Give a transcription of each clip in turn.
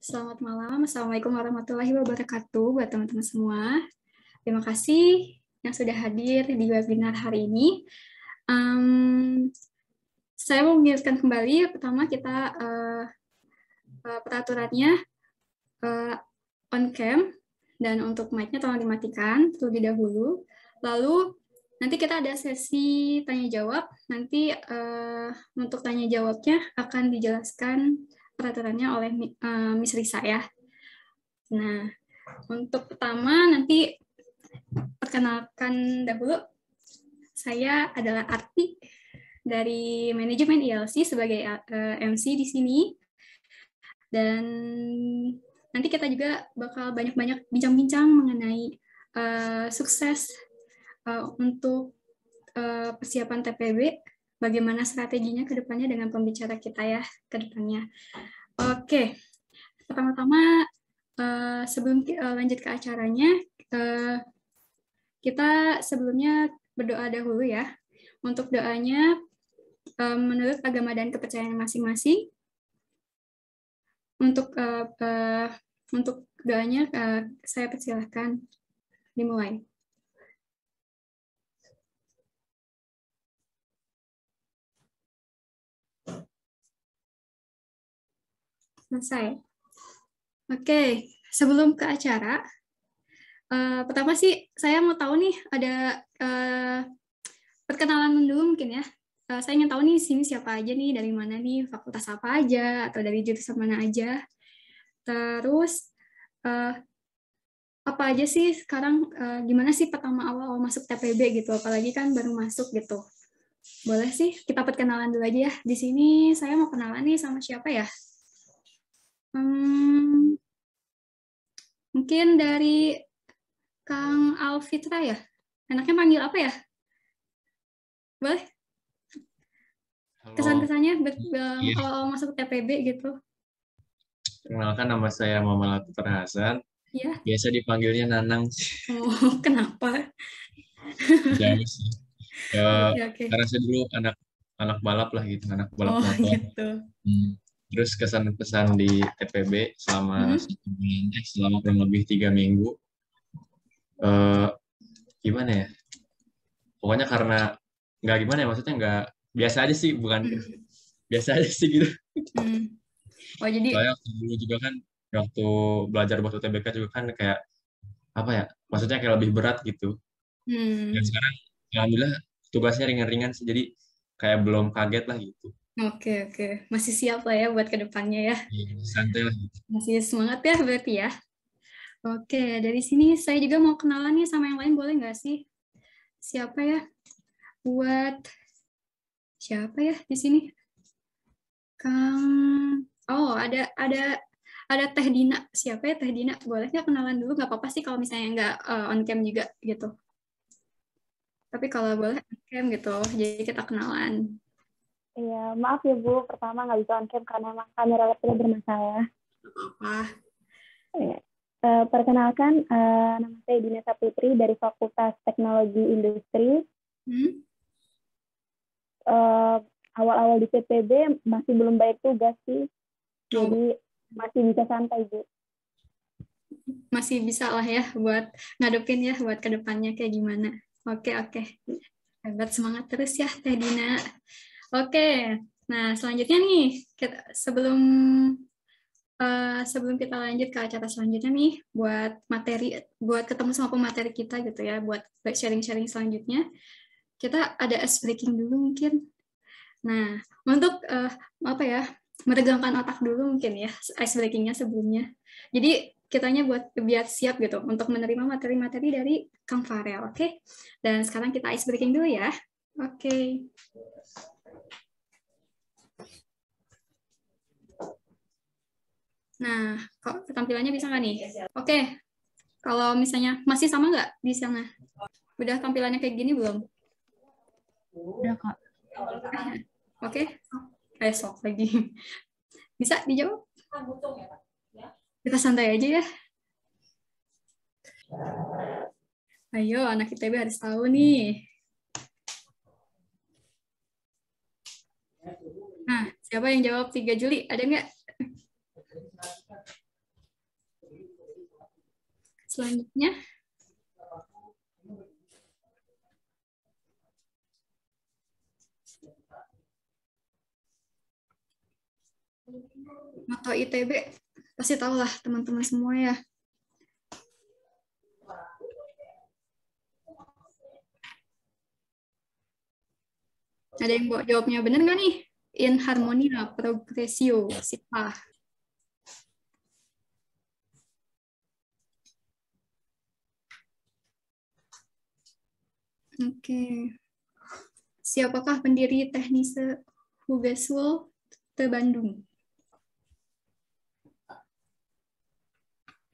Selamat malam. Assalamualaikum warahmatullahi wabarakatuh buat teman-teman semua. Terima kasih yang sudah hadir di webinar hari ini. Saya mau mengingatkan kembali, pertama kita peraturannya on cam, dan untuk mic-nya tolong dimatikan terlebih dahulu. Lalu nanti kita ada sesi tanya-jawab. Nanti untuk tanya-jawabnya akan dijelaskan peraturannya oleh Miss Risa ya. Nah, untuk pertama nanti perkenalkan dahulu. Saya adalah Arti dari manajemen ILC sebagai MC di sini. Dan nanti kita juga bakal banyak-banyak bincang-bincang mengenai sukses untuk persiapan TPB, bagaimana strateginya ke depannya dengan pembicara kita ya ke depannya. Oke, pertama-tama sebelum lanjut ke acaranya, kita sebelumnya berdoa dahulu ya. Untuk doanya, menurut agama dan kepercayaan masing-masing. Untuk doanya, saya persilahkan dimulai. Selesai. Oke, sebelum ke acara, pertama sih saya mau tahu nih, ada perkenalan dulu mungkin ya. Saya ingin tahu nih sini siapa aja nih, dari mana nih, fakultas apa aja, atau dari jurusan mana aja. Terus apa aja sih sekarang, gimana sih pertama awal masuk TPB gitu, apalagi kan baru masuk gitu. Boleh sih kita perkenalan dulu aja ya. Di sini saya mau kenalan nih sama siapa ya? Mungkin dari Kang Alfitra ya? Enaknya panggil apa ya? Boleh? Kesan-kesannya awal masuk TPB gitu. Perkenalkan, nama saya Muhammad Alfitra Hasan. Ya. Biasa dipanggilnya Nanang. Oh, kenapa? Jauh sih. Okay. Karena saya dulu anak balap lah gitu, anak balap motor. Gitu. Terus kesan-kesan di TPB selama selama kurang lebih 3 minggu. Gimana ya? Pokoknya karena nggak gimana ya, maksudnya nggak biasa aja sih, bukan biasa aja sih gitu. Oh, jadi soalnya dulu juga kan waktu belajar buat UTBK juga kan kayak apa ya, maksudnya kayak lebih berat gitu. Dan sekarang alhamdulillah tugasnya ringan-ringan sih, jadi kayak belum kaget lah gitu. Oke. Masih siap lah ya buat kedepannya ya. Santai lah gitu. Masih semangat ya berarti ya. Oke, dari sini saya juga mau kenalan nih sama yang lain, boleh nggak sih? Siapa ya? Siapa ya di sini? Ada Teh Dina. Siapa ya Teh Dina? Boleh nggak kenalan dulu? Nggak apa-apa sih kalau misalnya nggak on cam juga gitu. Tapi kalau boleh on cam gitu, jadi kita kenalan. Iya, maaf ya Bu, pertama nggak bisa on cam karena emang kamera laptopnya bermasalah. Apa? Perkenalkan, nama saya Dina Saputri dari Fakultas Teknologi Industri. Awal-awal di TPB masih belum banyak tugas sih, jadi masih bisa santai Bu. Masih bisa lah ya buat ngadepin ya buat kedepannya kayak gimana. Oke. Hebat, semangat terus ya Teh Dina. Oke, nah selanjutnya nih, sebelum kita lanjut ke acara selanjutnya nih, buat ketemu sama pemateri kita gitu ya, buat sharing-sharing selanjutnya, kita ada ice breaking dulu mungkin. Nah, untuk meregangkan otak dulu mungkin ya, ice breakingnya sebelumnya. Jadi kitanya buat biar siap gitu untuk menerima materi-materi dari Kang Farel, oke? Dan sekarang kita ice breaking dulu ya. Oke. Nah, kok tampilannya bisa nggak nih? Oke. Kalau misalnya masih sama nggak di sana? Udah tampilannya kayak gini belum? Udah, Kak. Oke. Sok lagi. Bisa dijawab? Kita santai aja ya. Ayo, anak ITB harus tahu nih. Nah, siapa yang jawab 3 Juli? Ada nggak? Selanjutnya, moto ITB pasti tahu lah teman-teman semua ya. Ada yang jawabnya benar nggak nih? In harmonia progressio SIPA. Oke. Siapakah pendiri Teknise Hogeschool te Bandung?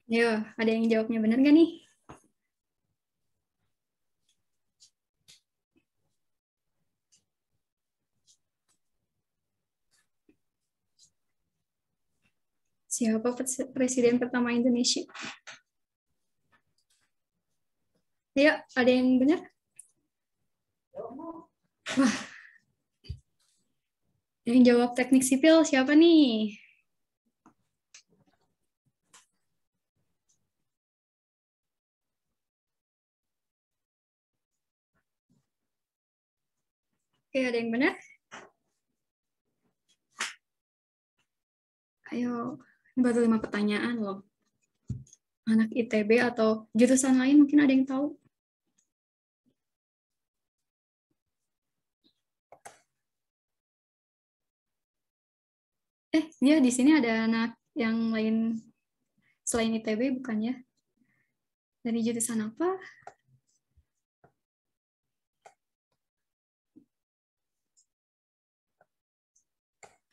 Yo, ada yang jawabnya benar nggak nih? Siapa presiden pertama Indonesia? Ayo, ada yang benar? Wah, yang jawab teknik sipil siapa nih? Oke, ada yang benar? Ayo, ini baru 5 pertanyaan loh. Anak ITB atau jurusan lain mungkin ada yang tahu? Dia di sini ada anak yang lain selain ITB bukan ya? Dari jurusan apa?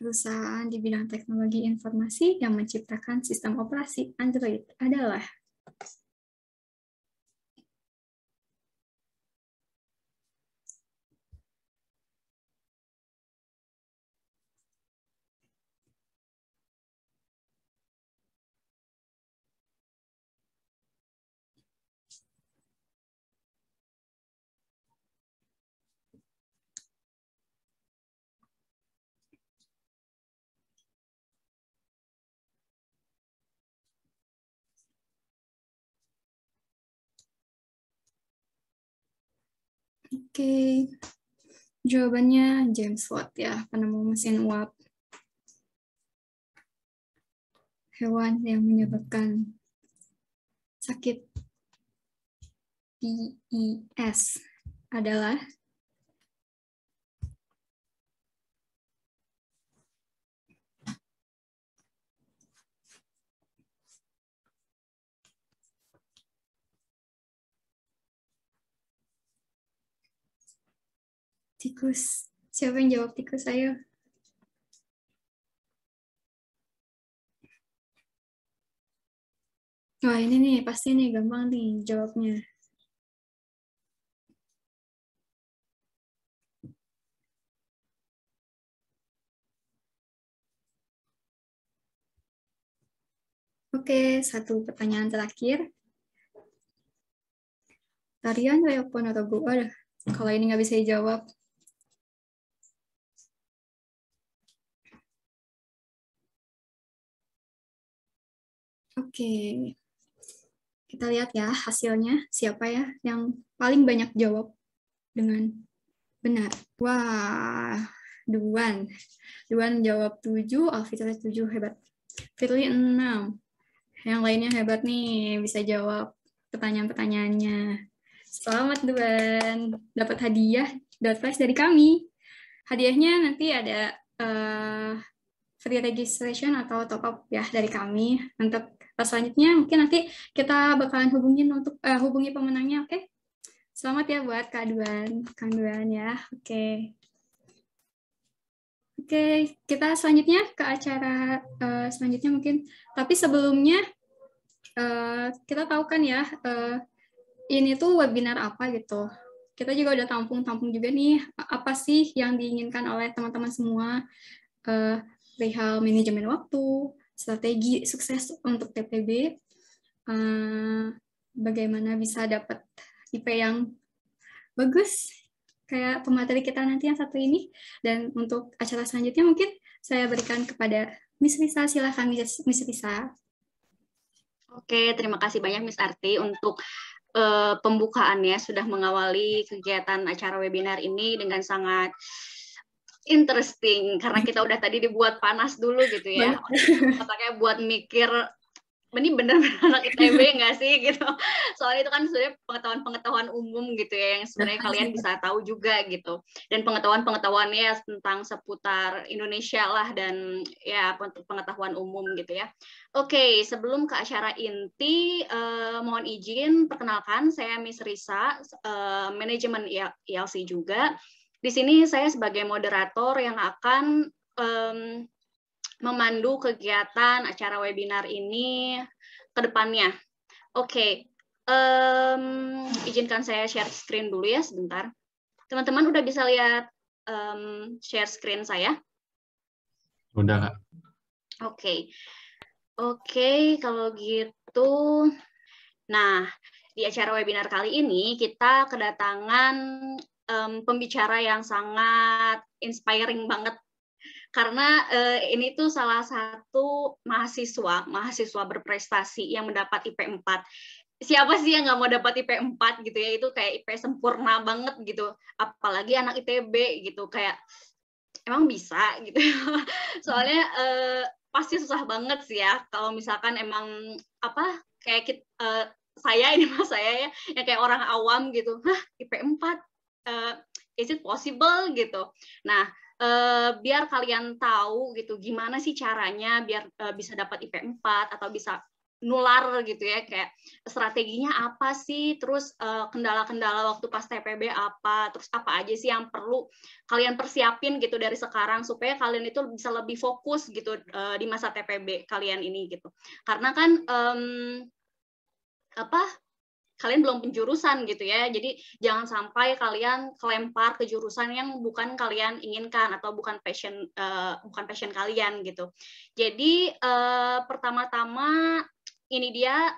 Perusahaan di bidang teknologi informasi yang menciptakan sistem operasi Android adalah Oke. Jawabannya James Watt ya, penemu mesin uap. Hewan yang menyebabkan sakit PIS adalah tikus. Siapa yang jawab tikus? Ayo. Wah, ini nih, pasti nih gampang nih jawabnya. Oke, satu pertanyaan terakhir. Tarian Reok Ponorogo. Aduh, kalau ini nggak bisa dijawab. Oke. Kita lihat ya hasilnya. Siapa ya yang paling banyak jawab dengan benar. Wah, Duan. Duan jawab 7, Alfitra 7, hebat. Firly 6. Yang lainnya hebat nih, bisa jawab pertanyaan-pertanyaannya. Selamat Duan, dapat hadiah door prize dari kami. Hadiahnya nanti ada free registration atau top up ya dari kami. Untuk selanjutnya mungkin nanti kita bakalan hubungi pemenangnya, oke? Selamat ya buat Kak Duan, Kang Duan ya. Oke. Oke, kita selanjutnya ke acara selanjutnya mungkin. Tapi sebelumnya kita tahu kan ya ini tuh webinar apa gitu. Kita juga udah tampung juga nih apa sih yang diinginkan oleh teman-teman semua perihal manajemen waktu, strategi sukses untuk TPB, bagaimana bisa dapat IP yang bagus kayak pemateri kita nanti yang satu ini. Dan untuk acara selanjutnya mungkin saya berikan kepada Miss Risa. Silakan Miss Risa. Oke, terima kasih banyak Miss Arti untuk pembukaannya, sudah mengawali kegiatan acara webinar ini dengan sangat interesting, karena kita udah tadi dibuat panas dulu gitu ya, otaknya buat mikir, ini benar-benar anak ITB nggak sih gitu. Soalnya itu kan sebenarnya pengetahuan-pengetahuan umum gitu ya, yang sebenarnya kalian bisa tahu juga gitu. Dan pengetahuan-pengetahuannya tentang seputar Indonesia lah, dan ya pengetahuan umum gitu ya. Oke, sebelum ke acara inti, mohon izin perkenalkan, saya Miss Risa, manajemen ILC juga. Di sini saya sebagai moderator yang akan memandu kegiatan acara webinar ini ke depannya. Oke, izinkan saya share screen dulu ya sebentar. Teman-teman udah bisa lihat share screen saya? Udah, Kak. Oke, kalau gitu. Nah, di acara webinar kali ini kita kedatangan pembicara yang sangat inspiring banget. Karena ini tuh salah satu mahasiswa berprestasi yang mendapat IP 4. Siapa sih yang nggak mau dapat IP 4 gitu ya, itu kayak IP sempurna banget gitu, apalagi anak ITB gitu, kayak emang bisa gitu. Soalnya pasti susah banget sih ya, kalau misalkan emang kayak saya ini mas saya ya, yang kayak orang awam gitu, IP 4, is it possible gitu. Nah, biar kalian tahu gitu gimana sih caranya biar bisa dapat IP 4 atau bisa nular gitu ya, kayak strateginya apa sih, terus kendala-kendala waktu pas TPB apa, terus apa aja sih yang perlu kalian persiapin gitu dari sekarang supaya kalian itu bisa lebih fokus gitu di masa TPB kalian ini gitu. Karena kan kalian belum penjurusan gitu ya, jadi jangan sampai kalian kelempar ke jurusan yang bukan kalian inginkan atau bukan passion kalian gitu. Jadi pertama-tama ini dia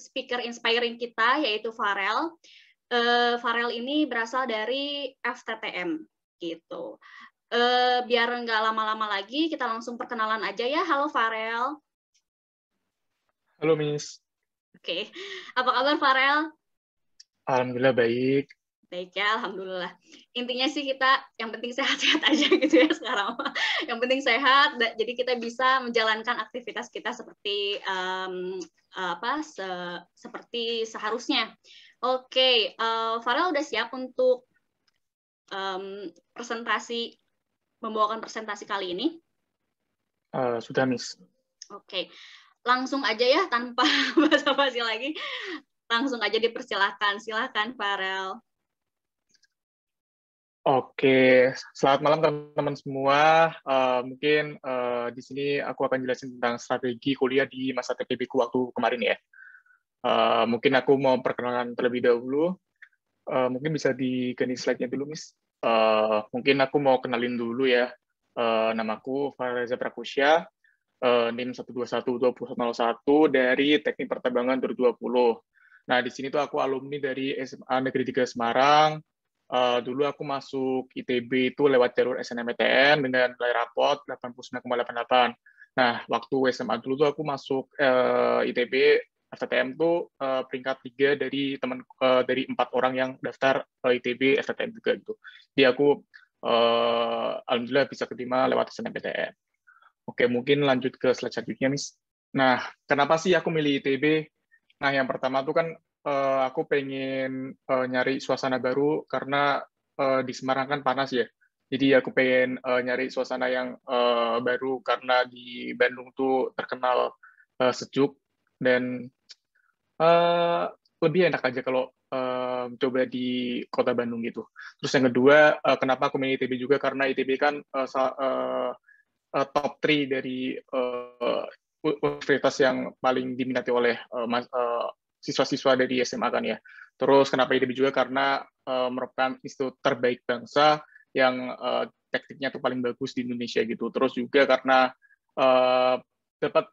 speaker inspiring kita, yaitu Farel. Farel ini berasal dari FTTM gitu. Biar nggak lama-lama lagi, kita langsung perkenalan aja ya. Halo Farel. Halo Miss. Oke, apa kabar Farel? Alhamdulillah baik. Baik ya, alhamdulillah. Intinya sih kita yang penting sehat-sehat aja gitu ya sekarang. Yang penting sehat, jadi kita bisa menjalankan aktivitas kita seperti seperti seharusnya. Oke, Farel udah siap untuk membawakan presentasi kali ini? Sudah Miss. Oke, langsung aja ya tanpa basa-basi lagi. Langsung aja dipersilahkan. Silahkan, Farel. Oke, selamat malam teman-teman semua. Mungkin di sini aku akan jelasin tentang strategi kuliah di masa TPB-ku waktu kemarin ya. Mungkin aku mau perkenalan terlebih dahulu. Mungkin bisa diganti slide-nya dulu, Miss. Mungkin aku mau kenalin dulu ya. Namaku Farel Reza Prakusya, NIM 1212101 dari Teknik Pertambangan 2020. Nah, di sini tuh aku alumni dari SMA Negeri 3 Semarang. Dulu aku masuk ITB itu lewat jalur SNMPTN dengan nilai rapot 89,88. Nah, waktu SMA dulu tuh aku masuk ITB FTTM tuh peringkat 3 dari dari 4 orang yang daftar ITB FTTM juga gitu. Jadi aku alhamdulillah bisa keterima lewat SNMPTN. Oke, mungkin lanjut ke slide selanjutnya, Miss. Nah, kenapa sih aku milih ITB? Nah, yang pertama tuh kan aku pengen nyari suasana baru karena di Semarang kan panas ya. Jadi aku pengen nyari suasana yang baru karena di Bandung tuh terkenal sejuk dan lebih enak aja kalau coba di kota Bandung gitu. Terus yang kedua, kenapa aku milih ITB juga karena ITB kan top 3 dari universitas yang paling diminati oleh siswa-siswa dari SMA kan ya. Terus kenapa ITB juga karena merupakan institut terbaik bangsa yang tekniknya tuh paling bagus di Indonesia gitu. Terus juga karena dapat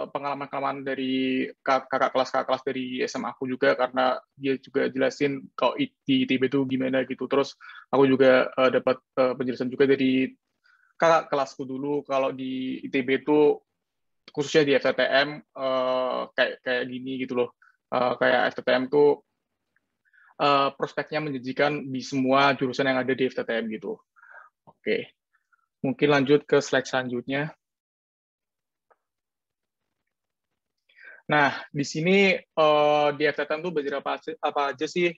pengalaman-pengalaman dari kakak kelas dari SMA aku juga karena dia juga jelasin kalau di ITB itu gimana gitu. Terus aku juga dapat penjelasan juga dari kakak kelasku dulu kalau di ITB itu khususnya di FTTM kayak gini gitu loh. Kayak FTTM tuh prospeknya menjanjikan di semua jurusan yang ada di FTTM gitu. Oke, mungkin lanjut ke slide selanjutnya. Nah, di sini di FTTM tuh belajar apa aja sih?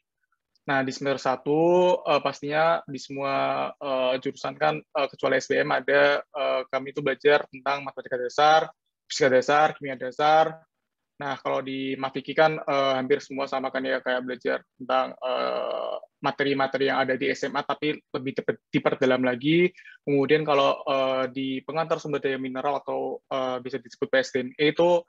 Nah, di semester 1 pastinya di semua jurusan kan kecuali SBM ada kami itu belajar tentang matematika dasar, fisika dasar, kimia dasar. Nah, kalau di Mafiki kan hampir semua sama kan ya, kayak belajar tentang materi-materi yang ada di SMA tapi lebih diperdalam lagi. Kemudian kalau di pengantar sumber daya mineral atau bisa disebut PSDME itu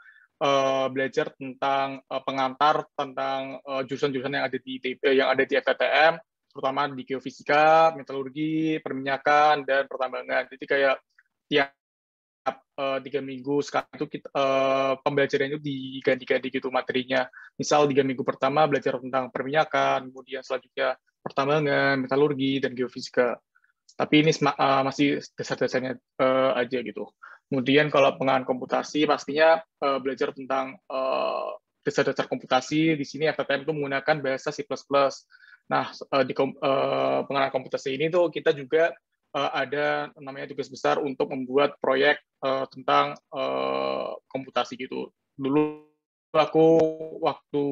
belajar tentang pengantar tentang jurusan-jurusan yang ada di FTTM, terutama di geofisika, metalurgi, perminyakan, dan pertambangan. Jadi kayak tiap 3 minggu sekali itu pembelajarannya itu diganti-ganti gitu materinya. Misal 3 minggu pertama belajar tentang perminyakan, kemudian selanjutnya pertambangan, metalurgi, dan geofisika. Tapi ini masih dasar-dasarnya aja gitu. Kemudian kalau pengembangan komputasi pastinya belajar tentang dasar-dasar komputasi. Di sini FTTM itu menggunakan bahasa C++. Nah, di pengembangan komputasi ini tuh kita juga ada namanya tugas besar untuk membuat proyek tentang komputasi gitu. Dulu aku waktu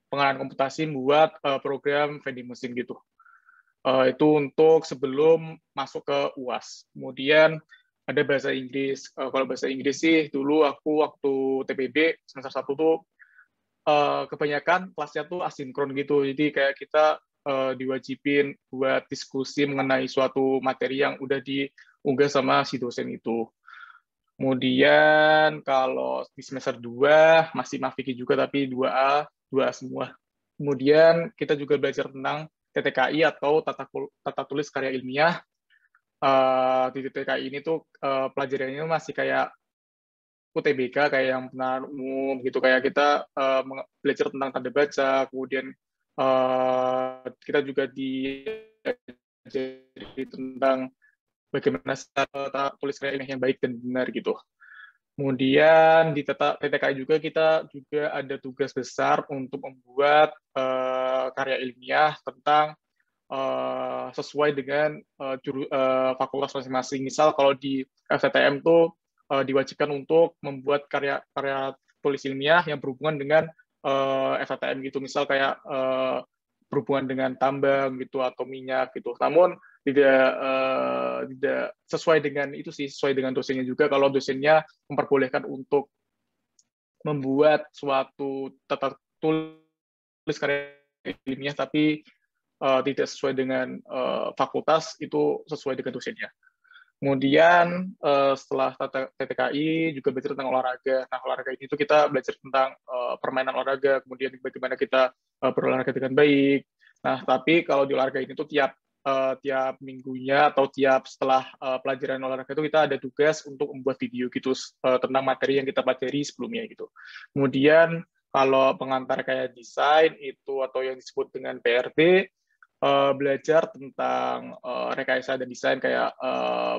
pengembangan komputasi membuat program vending machine gitu. Itu untuk sebelum masuk ke UAS. Kemudian ada bahasa Inggris. Kalau bahasa Inggris sih dulu aku waktu TPB semester 1 tuh kebanyakan kelasnya tuh asinkron gitu. Jadi kayak kita diwajibin buat diskusi mengenai suatu materi yang udah diunggah sama si dosen itu. Kemudian kalau di semester 2 masih Mafiki juga tapi 2A semua. Kemudian kita juga belajar tentang TTKI atau tata tulis karya ilmiah. Di TTKI ini tuh pelajarannya masih kayak UTBK, kayak yang benar umum gitu, kayak kita belajar tentang tanda baca, kemudian kita juga diajari tentang bagaimana tata tulis karya ilmiah yang baik dan benar gitu. Kemudian di TTKI juga kita juga ada tugas besar untuk membuat karya ilmiah tentang sesuai dengan fakultas masing-masing. Misal kalau di FTTM tuh diwajibkan untuk membuat karya tulis ilmiah yang berhubungan dengan FTTM gitu. Misal kayak berhubungan dengan tambang gitu atau minyak gitu. Namun tidak sesuai dengan itu sih, sesuai dengan dosennya juga. Kalau dosennya memperbolehkan untuk membuat suatu tata tulis karya ilmiah tapi tidak sesuai dengan fakultas, itu sesuai dengan dosennya. Kemudian setelah TTKI juga belajar tentang olahraga. Nah, olahraga ini itu kita belajar tentang permainan olahraga, kemudian bagaimana kita berolahraga dengan baik. Nah, tapi kalau di olahraga ini tuh tiap minggunya atau tiap setelah pelajaran olahraga itu kita ada tugas untuk membuat video gitu tentang materi yang kita pelajari sebelumnya gitu. Kemudian kalau pengantar kayak desain itu atau yang disebut dengan PRT, belajar tentang rekayasa dan desain kayak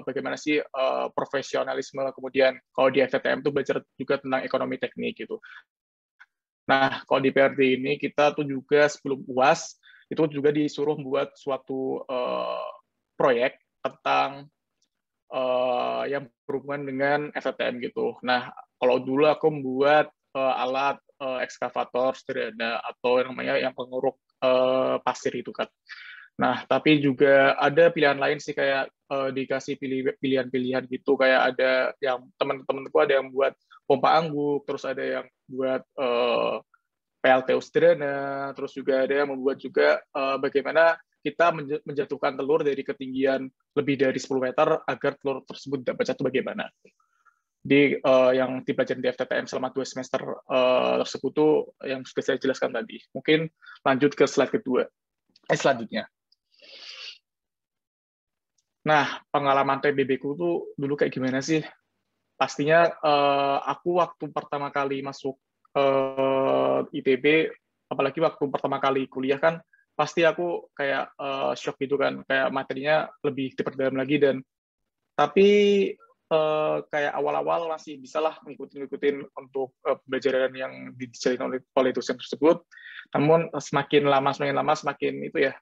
bagaimana sih profesionalisme. Kemudian kalau di FTTM tuh belajar juga tentang ekonomi teknik gitu. Nah, kalau di PRT ini kita tuh juga sebelum UAS itu juga disuruh membuat suatu proyek tentang yang berhubungan dengan FTTM gitu. Nah, kalau dulu aku membuat alat ekskavator sederhana atau yang namanya yang penguruk pasir itu kan. Nah, tapi juga ada pilihan lain sih kayak dikasih pilihan-pilihan gitu, kayak ada yang teman-temanku ada yang buat pompa angguk, terus ada yang buat PLTU sederhana, terus juga ada yang membuat juga bagaimana kita menjatuhkan telur dari ketinggian lebih dari 10 meter agar telur tersebut tidak jatuh bagaimana. Di yang dipelajari di FTTM selama 2 semester tersebut tuh yang sudah saya jelaskan tadi. Mungkin lanjut ke slide selanjutnya. Nah, pengalaman TBB-ku tuh dulu kayak gimana sih? Pastinya aku waktu pertama kali masuk ITB, apalagi waktu pertama kali kuliah kan, pasti aku kayak shock gitu kan, kayak materinya lebih diperdalam lagi. Dan tapi kayak awal-awal masih bisalah ngikutin untuk pembelajaran yang dijalin oleh dosen tersebut. Namun semakin lama semakin itu ya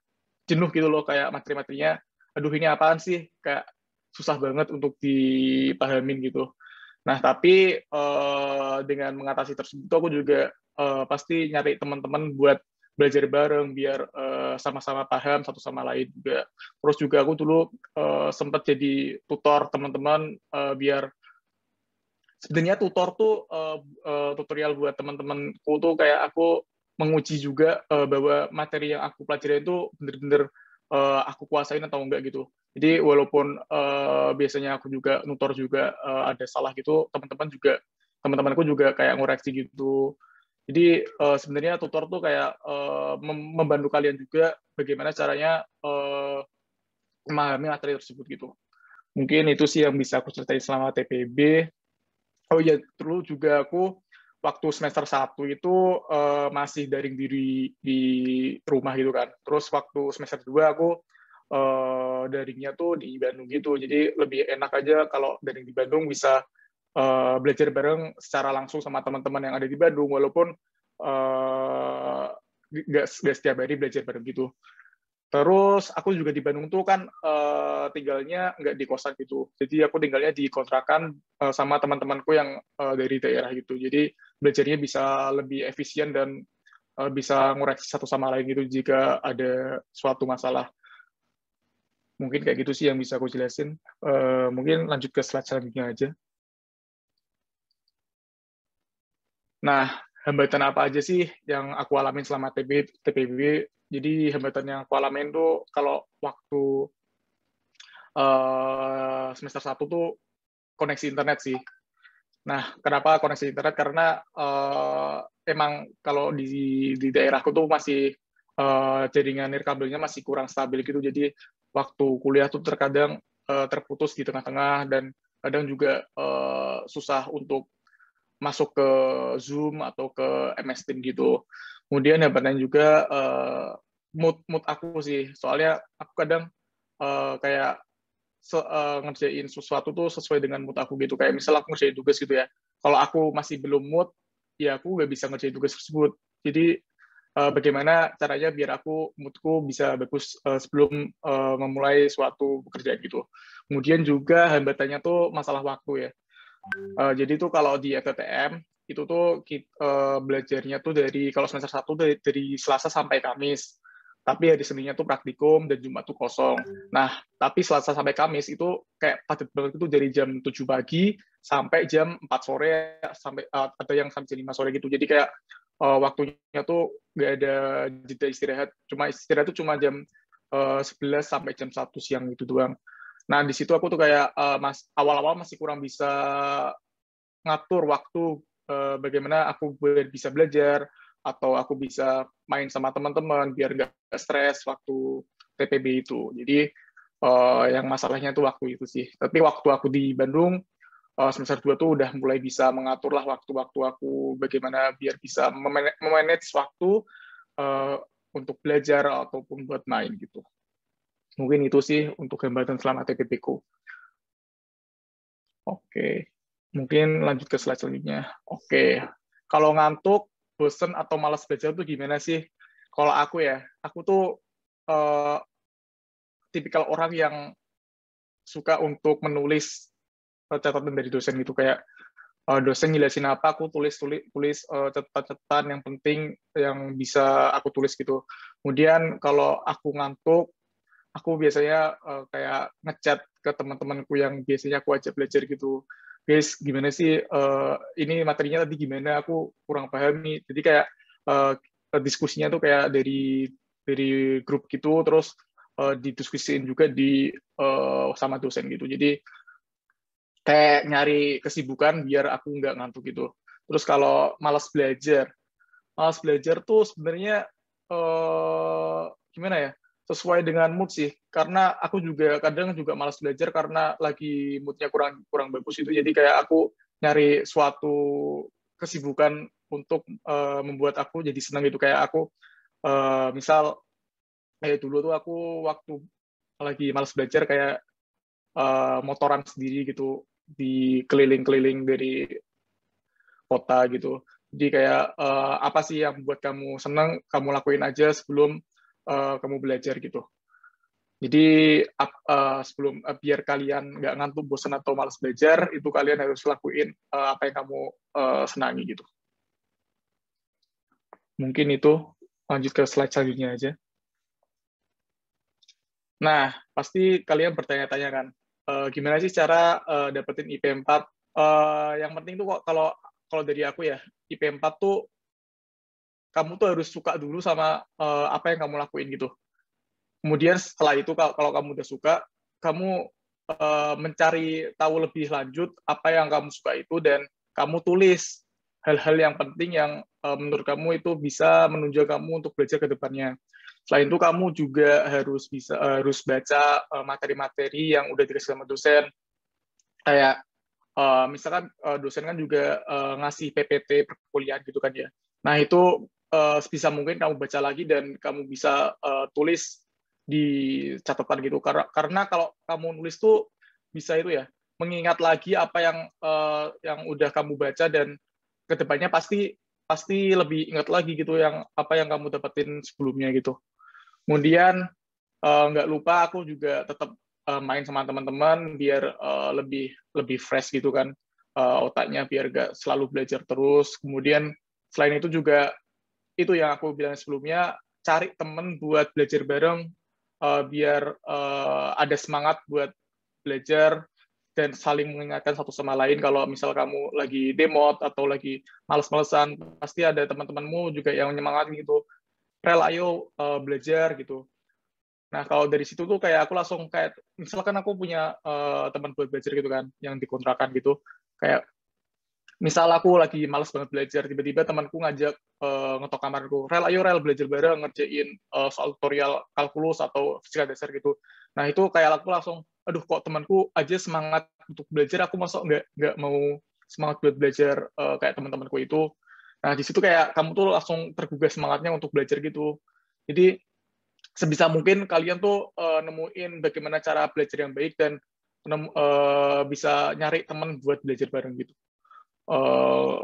jenuh gitu loh, kayak materi-materinya, aduh ini apaan sih, kayak susah banget untuk dipahamin gitu. Nah, tapi dengan mengatasi tersebut, aku juga pasti nyari teman-teman buat belajar bareng, biar sama-sama paham satu sama lain juga. Terus juga aku dulu sempat jadi tutor teman-teman, biar sebenarnya tutor tuh tutorial buat teman-temanku tuh kayak aku menguji juga bahwa materi yang aku pelajari itu benar-benar aku kuasain atau enggak gitu. Jadi walaupun biasanya aku juga nutor juga ada salah gitu, teman-temanku juga kayak ngoreksi gitu. Jadi sebenarnya tutor tuh kayak membantu kalian juga bagaimana caranya memahami materi tersebut gitu. Mungkin itu sih yang bisa aku ceritain selama TPB. Oh iya, dulu juga aku waktu semester 1 itu masih daring diri di rumah gitu kan. Terus waktu semester 2 aku daringnya tuh di Bandung gitu. Jadi lebih enak aja kalau daring di Bandung bisa belajar bareng secara langsung sama teman-teman yang ada di Bandung, walaupun nggak setiap hari belajar bareng gitu. Terus aku juga di Bandung tuh kan tinggalnya nggak di kosan gitu. Jadi aku tinggalnya di kontrakan sama teman-temanku yang dari daerah gitu. Jadi belajarnya bisa lebih efisien dan bisa ngoreksi satu sama lain gitu jika ada suatu masalah. Mungkin kayak gitu sih yang bisa aku jelasin. Mungkin lanjut ke slide selanjutnya aja. Nah, hambatan apa aja sih yang aku alamin selama TPB? Jadi hambatan yang aku alamin tuh kalau waktu semester 1 tuh koneksi internet sih. Nah, kenapa koneksi internet? Karena emang kalau di daerahku tuh masih jaringan nirkabelnya masih kurang stabil gitu. Jadi waktu kuliah tuh terkadang terputus di tengah-tengah, dan kadang juga susah untuk masuk ke Zoom atau ke MS Team gitu. Kemudian yang penting juga mood aku sih, soalnya aku kadang kayak ngerjain sesuatu tuh sesuai dengan mood aku gitu. Kayak misal aku ngerjain tugas gitu ya, kalau aku masih belum mood, ya aku nggak bisa ngerjain tugas tersebut. Jadi bagaimana caranya biar moodku bisa bagus sebelum memulai suatu pekerjaan gitu. Kemudian juga hambatannya tuh masalah waktu ya. Jadi tuh kalau di FTTM itu tuh belajarnya tuh kalau semester 1 dari Selasa sampai Kamis. Tapi hari Seninnya tuh praktikum dan Jumat tuh kosong. Nah, tapi Selasa sampai Kamis itu kayak padat banget itu dari jam 7 pagi sampai jam 4 sore, sampai ada yang sampai jam 5 sore gitu. Jadi kayak waktunya tuh nggak ada jeda istirahat. Istirahat tuh cuma jam 11 sampai jam 1 siang gitu doang. Nah, di situ aku tuh kayak awal-awal masih kurang bisa ngatur waktu bagaimana aku bisa belajar atau aku bisa main sama teman-teman biar nggak stres waktu TPB itu. Jadi yang masalahnya tuh waktu itu sih. Tapi waktu aku di Bandung semester 2 tuh udah mulai bisa mengatur lah waktu-waktu aku bagaimana biar bisa memanage waktu untuk belajar ataupun buat main gitu. Mungkin itu sih untuk hambatan selama TPB-ku. Oke, mungkin lanjut ke slide selanjutnya. Oke, kalau ngantuk, bosen, atau malas belajar tuh gimana sih? Kalau aku ya, aku tuh tipikal orang yang suka untuk menulis catatan dari dosen gitu, kayak dosen ngejelasin apa, aku tulis catatan yang penting yang bisa aku tulis gitu. Kemudian kalau aku ngantuk, aku biasanya kayak ngechat ke teman-temanku yang biasanya aku ajak belajar gitu. Guys, gimana sih ini materinya tadi gimana? Aku kurang paham nih. Jadi kayak diskusinya tuh kayak dari grup gitu, terus didiskusiin juga sama dosen gitu. Jadi kayak nyari kesibukan biar aku nggak ngantuk gitu. Terus kalau malas belajar tuh sebenarnya gimana ya? Sesuai dengan mood sih, karena aku juga kadang juga malas belajar karena lagi moodnya kurang bagus itu. Jadi kayak aku nyari suatu kesibukan untuk membuat aku jadi senang gitu. Kayak aku misal kayak dulu tuh aku waktu lagi malas belajar kayak motoran sendiri gitu, di keliling-keliling dari kota gitu. Jadi kayak apa sih yang buat kamu senang, kamu lakuin aja sebelum kamu belajar gitu. Jadi sebelum biar kalian nggak ngantuk, bosan atau malas belajar, itu kalian harus lakuin apa yang kamu senangi gitu. Mungkin itu, lanjut ke slide selanjutnya aja. Nah, pasti kalian bertanya-tanya kan, gimana sih cara dapetin IP 4? Yang penting tuh kok kalau dari aku ya, IP 4 tuh kamu tuh harus suka dulu sama apa yang kamu lakuin gitu. Kemudian setelah itu kalau kamu udah suka, kamu mencari tahu lebih lanjut apa yang kamu suka itu, dan kamu tulis hal-hal yang penting yang menurut kamu itu bisa menunjang kamu untuk belajar ke depannya. Selain itu kamu juga harus baca materi-materi yang udah dikasih sama dosen. Kayak misalkan dosen kan juga ngasih PPT perkuliahan gitu kan ya. Nah itu sebisa mungkin kamu baca lagi dan kamu bisa tulis di catatan gitu, karena kalau kamu nulis tuh bisa itu ya mengingat lagi apa yang udah kamu baca, dan kedepannya pasti lebih ingat lagi gitu yang apa yang kamu dapetin sebelumnya gitu. Kemudian nggak lupa aku juga tetap main sama teman-teman biar lebih fresh gitu kan otaknya, biar nggak selalu belajar terus. Kemudian selain itu juga itu yang aku bilang sebelumnya, cari temen buat belajar bareng biar ada semangat buat belajar dan saling mengingatkan satu sama lain. Kalau misal kamu lagi demot atau lagi males-malesan, pasti ada teman-temanmu juga yang menyemangati gitu. Rel, ayo belajar gitu. Nah, kalau dari situ tuh kayak aku langsung kayak, misalkan aku punya teman buat belajar gitu kan, yang dikontrakan gitu, kayak misal aku lagi males banget belajar, tiba-tiba temanku ngajak ngetok kamarku, ayo Rel belajar bareng, ngerjain soal tutorial kalkulus atau fisika dasar gitu. Nah itu kayak aku langsung, aduh kok temanku aja semangat untuk belajar, aku masuk nggak mau semangat buat belajar kayak teman-temanku itu. Nah di situ kayak kamu tuh langsung tergugah semangatnya untuk belajar gitu. Jadi sebisa mungkin kalian tuh nemuin bagaimana cara belajar yang baik, dan bisa nyari teman buat belajar bareng gitu.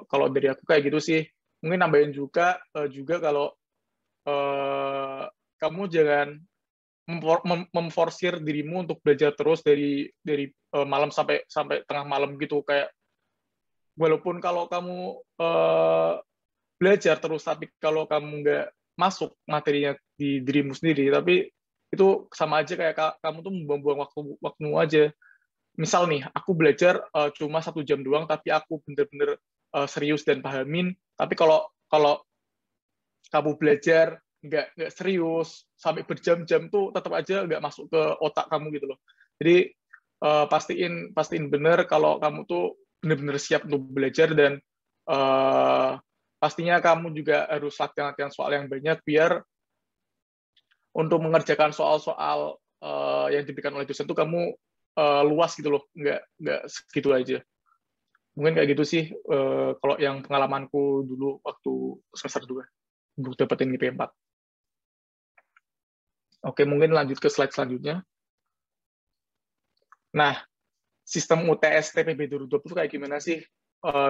Kalau dari aku kayak gitu sih. Mungkin nambahin juga kalau kamu jangan memforsir dirimu untuk belajar terus dari malam sampai tengah malam gitu. Kayak walaupun kalau kamu belajar terus, tapi kalau kamu nggak masuk materinya di dirimu sendiri, tapi itu sama aja kayak kamu tuh membuang waktu aja. Misal nih, aku belajar cuma 1 jam doang, tapi aku bener-bener serius dan pahamin. Tapi kalau kamu belajar nggak serius sampai berjam-jam tuh tetap aja nggak masuk ke otak kamu gitu loh. Jadi pastiin bener kalau kamu tuh bener-bener siap untuk belajar, dan pastinya kamu juga harus latihan soal yang banyak biar untuk mengerjakan soal-soal yang diberikan oleh dosen tuh kamu luas gitu loh, nggak segitu aja. Mungkin kayak gitu sih kalau yang pengalamanku dulu waktu semester 2 untuk dapetin IP 4. Oke, mungkin lanjut ke slide selanjutnya. Nah, sistem UTS TPB 2020 itu kayak gimana sih?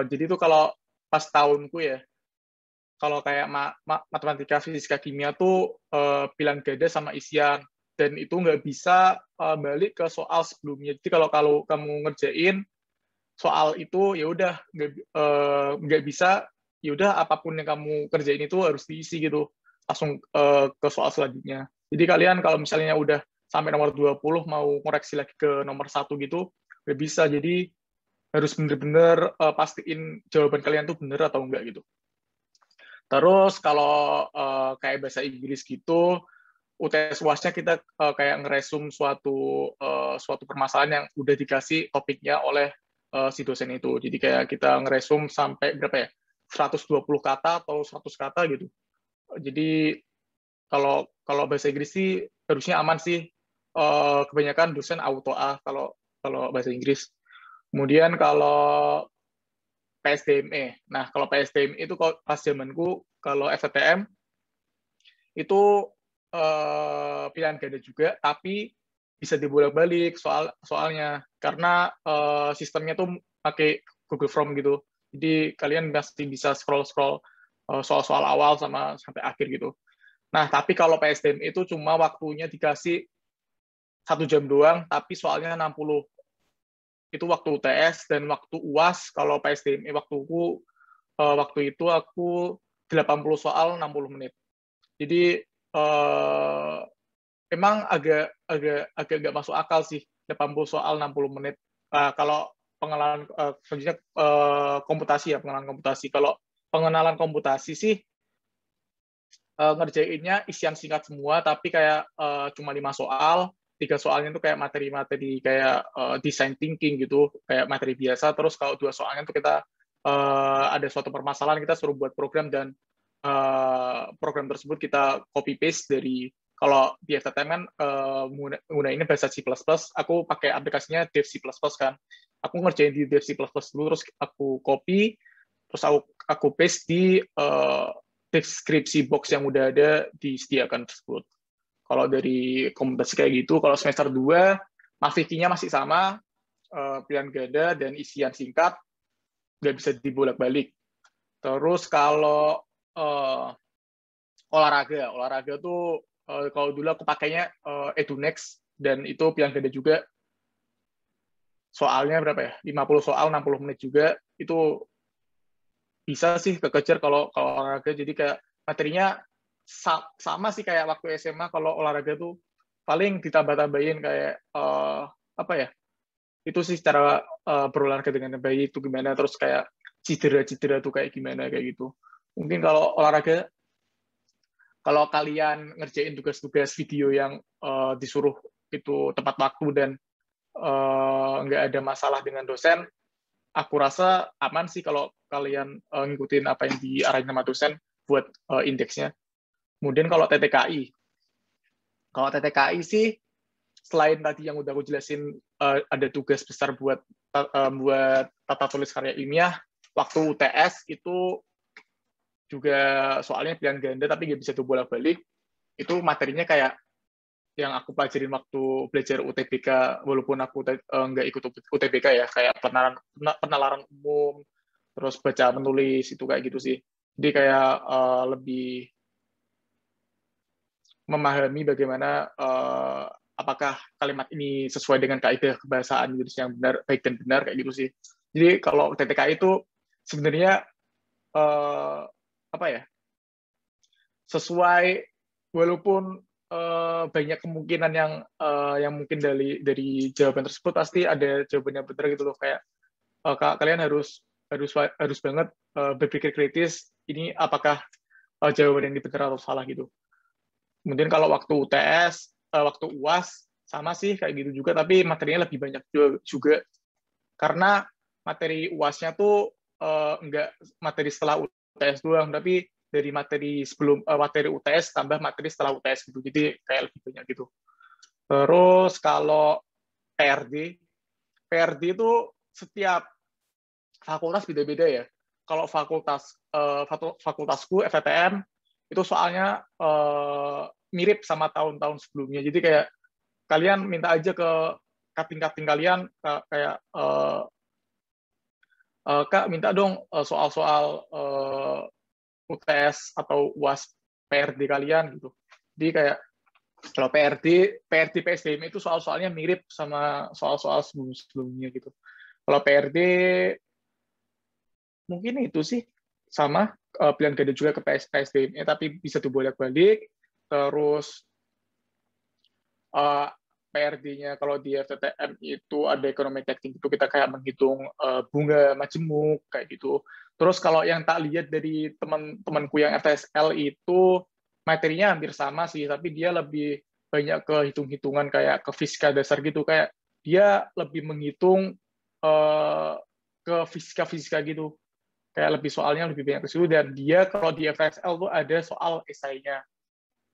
Jadi itu kalau pas tahunku ya, kalau kayak matematika, fisika, kimia tuh pilihan ganda sama isian, dan itu nggak bisa balik ke soal sebelumnya. Jadi kalau kamu ngerjain soal itu ya udah nggak bisa, ya udah apapun yang kamu kerjain itu harus diisi gitu langsung ke soal selanjutnya. Jadi kalian kalau misalnya udah sampai nomor 20 mau koreksi lagi ke nomor 1 gitu nggak bisa. Jadi harus bener-bener pastiin jawaban kalian tuh bener atau enggak gitu. Terus kalau kayak bahasa Inggris gitu, UTS UASnya kita kayak ngeresum suatu permasalahan yang udah dikasih topiknya oleh si dosen itu. Jadi kayak kita ngeresum sampai berapa ya? 120 kata atau 100 kata gitu. Jadi kalau bahasa Inggris sih harusnya aman sih. Kebanyakan dosen auto A kalau bahasa Inggris. Kemudian kalau PSDME. Nah, kalau PSDME itu pas zamanku, kalau FTM itu pilihan ganda juga, tapi bisa dibolak-balik soalnya karena sistemnya tuh pakai Google Form gitu. Jadi kalian pasti bisa scroll soal-soal awal sampai akhir gitu. Nah, tapi kalau PSDM itu cuma waktunya dikasih 1 jam doang, tapi soalnya 60. Itu waktu UTS dan waktu UAS. Kalau PSDM waktu itu aku 80 soal 60 menit. Jadi emang agak nggak masuk akal sih 80 soal 60 menit. Kalau pengenalan selanjutnya komputasi ya, pengenalan komputasi. Kalau pengenalan komputasi sih ngerjainnya isian singkat semua, tapi kayak cuma 5 soal. 3 soalnya itu kayak materi-materi kayak design thinking gitu, kayak materi biasa. Terus kalau 2 soalnya itu kita ada suatu permasalahan, kita suruh buat program dan program tersebut kita copy paste dari, kalau di FTTM kan menggunakan bahasa C++, aku pakai aplikasinya Dev C++ kan. Aku ngerjain di Dev C++ dulu, terus aku copy, terus aku paste di deskripsi box yang udah ada disediakan tersebut. Kalau dari komputasi kayak gitu, kalau semester 2, mafikinya masih sama, pilihan ganda dan isian singkat, nggak bisa dibolak-balik. Terus kalau olahraga tuh kalau dulu aku pakainya EduNext, dan itu pilihan ganda juga. Soalnya berapa ya? 50 soal, 60 menit juga. Itu bisa sih kekejar kalau olahraga. Jadi kayak materinya sama sih kayak waktu SMA. Kalau olahraga tuh paling ditambah-tambahin kayak apa ya? Itu sih cara berolahraga dengan baik itu gimana, terus kayak cedera tuh kayak gimana kayak gitu. Mungkin kalau olahraga, kalau kalian ngerjain tugas-tugas video yang disuruh itu tepat waktu dan nggak ada masalah dengan dosen, aku rasa aman sih kalau kalian ngikutin apa yang diarahin sama dosen buat indeksnya. Kemudian kalau TTKI sih, selain tadi yang udah aku jelasin, ada tugas besar buat tata tulis karya ilmiah, waktu UTS itu juga soalnya pilihan ganda tapi nggak bisa dibolak-balik. Itu materinya kayak yang aku pelajarin waktu belajar UTBK, walaupun aku nggak ikut UTBK ya, kayak penalaran umum, terus baca menulis, itu kayak gitu sih. Jadi kayak lebih memahami bagaimana apakah kalimat ini sesuai dengan kaidah kebahasaan Indonesia yang benar, baik dan benar, kayak gitu sih. Jadi kalau TTK itu sebenarnya apa ya, sesuai, walaupun banyak kemungkinan yang mungkin dari jawaban tersebut pasti ada jawaban yang benar gitu loh, kayak kalian harus banget berpikir kritis, ini apakah jawaban yang benar atau salah gitu. Kemudian kalau waktu UTS, waktu UAS sama sih kayak gitu juga, tapi materinya lebih banyak juga karena materi UAS-nya tuh enggak materi setelah UTS doang, tapi dari materi sebelum materi UTS tambah materi setelah UTS gitu, jadi kayak lebih banyak gitu. Terus kalau PRD itu setiap fakultas beda-beda ya. Kalau fakultasku FTTM itu soalnya mirip sama tahun-tahun sebelumnya. Jadi kayak kalian minta aja ke cutting kalian kayak Kak, minta dong soal-soal UTS atau UAS PRD kalian gitu. Jadi kayak kalau PRD PSDM itu soal-soalnya mirip sama soal-soal sebelumnya gitu. Kalau PRD mungkin itu sih sama pilihan ganda juga ke PSDM, tapi bisa dibolak-balik. Terus PRD-nya kalau di FTTM itu ada ekonomi teknik, itu kita kayak menghitung bunga majemuk kayak gitu. Terus kalau yang tak lihat dari teman-temanku yang FTSL itu materinya hampir sama sih, tapi dia lebih banyak ke hitung-hitungan kayak ke fisika dasar gitu, kayak dia lebih menghitung ke fisika gitu, kayak lebih soalnya lebih banyak ke situ. Dan dia kalau di FTSL tuh ada soal esainya.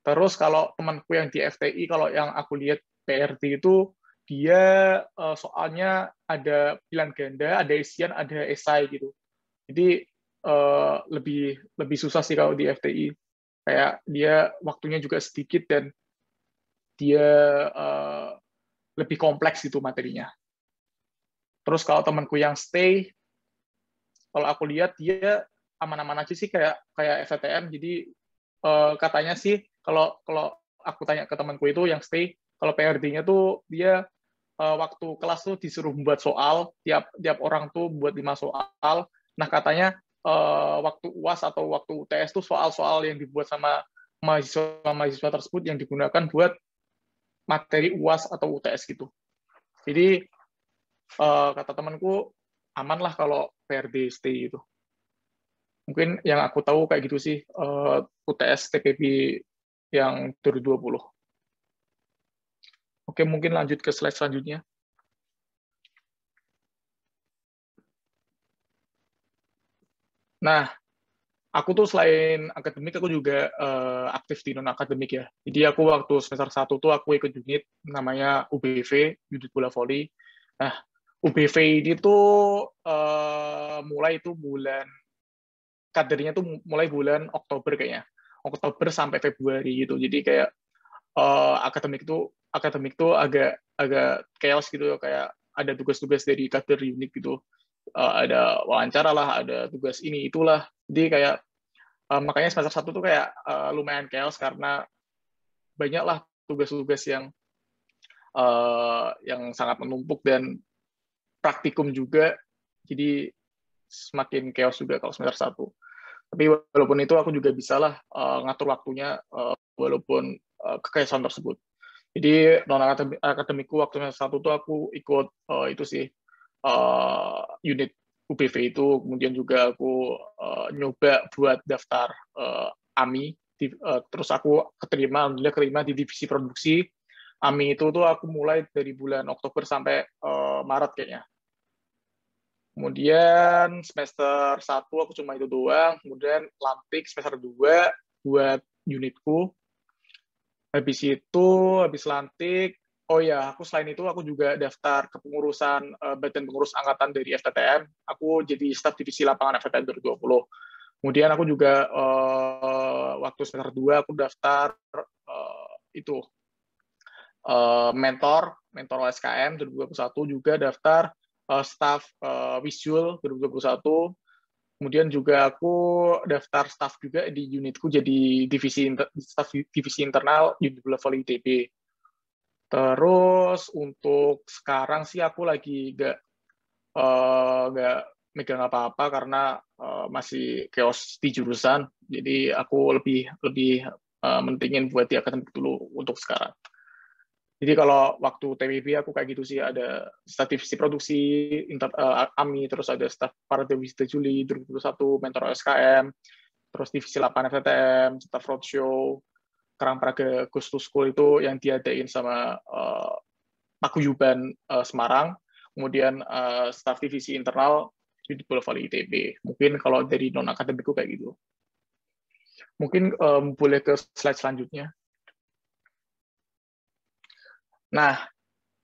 Terus kalau temanku yang di FTI, kalau yang aku lihat PRD itu dia soalnya ada pilihan ganda, ada isian, ada esai gitu. Jadi lebih susah sih kalau di FTI. Kayak dia waktunya juga sedikit dan dia lebih kompleks gitu materinya. Terus kalau temanku yang stay, kalau aku lihat dia aman-aman aja sih, kayak FTTM. Jadi katanya sih kalau aku tanya ke temanku itu yang stay, kalau PRD-nya tuh dia waktu kelas tuh disuruh membuat soal, tiap orang tuh buat 5 soal. Nah, katanya waktu UAS atau waktu UTS tuh soal-soal yang dibuat sama mahasiswa tersebut yang digunakan buat materi UAS atau UTS gitu. Jadi kata temanku aman lah kalau PRD stay itu. Mungkin yang aku tahu kayak gitu sih UTS TPB yang 2020. Oke, mungkin lanjut ke slide selanjutnya. Nah, aku tuh selain akademik, aku juga aktif di non-akademik ya. Jadi aku waktu semester 1 tuh aku ikut unit namanya UBV, unit bola voli. Nah, UBV ini tuh mulai itu kadernya tuh mulai bulan Oktober kayaknya. Oktober sampai Februari gitu. Jadi kayak akademik tuh agak chaos gitu, kayak ada tugas-tugas dari kader unit gitu, ada wawancara lah, ada tugas ini itulah. Jadi kayak makanya semester 1 tuh kayak lumayan chaos karena banyak lah tugas-tugas yang sangat menumpuk dan praktikum juga, jadi semakin chaos juga kalau semester 1. Tapi walaupun itu aku juga bisa lah ngatur waktunya walaupun kekesahan tersebut. Jadi non akademikku waktu semester 1 tuh aku ikut itu sih unit UPV itu, kemudian juga aku nyoba buat daftar AMI, terus aku alhamdulillah keterima di divisi produksi. AMI itu tuh aku mulai dari bulan Oktober sampai Maret kayaknya. Kemudian semester 1 aku cuma itu doang, kemudian lantik semester 2 buat unitku. Habis lantik, oh ya, aku selain itu aku juga daftar kepengurusan Badan Pengurus Angkatan dari FTTM. Aku jadi staf divisi lapangan FTTM 2020. Kemudian aku juga waktu semester 2 aku daftar mentor OSKM 2021, juga daftar staf Wisjul 2021. Kemudian juga aku daftar staf juga di unitku jadi staf divisi internal unit bola voli ITB. Terus untuk sekarang sih aku lagi nggak megang apa-apa karena masih chaos di jurusan. Jadi aku lebih mentingin buat di akademik dulu untuk sekarang. Jadi kalau waktu TPB aku kayak gitu sih, ada staf divisi produksi AMI, terus ada staf Paradewista Juli 2021, mentor OSKM, terus divisi lapangan FTTM, staf roadshow, Karangpraga Ghost to School itu yang diadain sama Paguyuban Semarang, kemudian staf divisi internal di bola voli ITB. Mungkin kalau dari non akademikku kayak gitu. Mungkin boleh ke slide selanjutnya. Nah,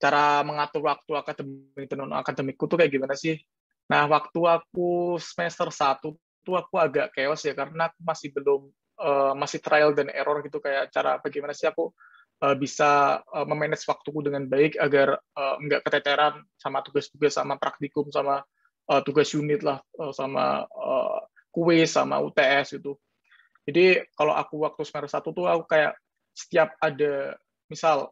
cara mengatur waktu akademik dan non-akademikku tuh kayak gimana sih? Nah, waktu aku semester 1 tuh aku agak chaos ya, karena aku masih belum, masih trial dan error gitu, kayak cara bagaimana sih aku bisa memanage waktuku dengan baik agar nggak keteteran sama tugas-tugas, sama praktikum, sama tugas unit lah, sama kuis, sama UTS gitu. Jadi kalau aku waktu semester 1 tuh aku kayak setiap ada, misal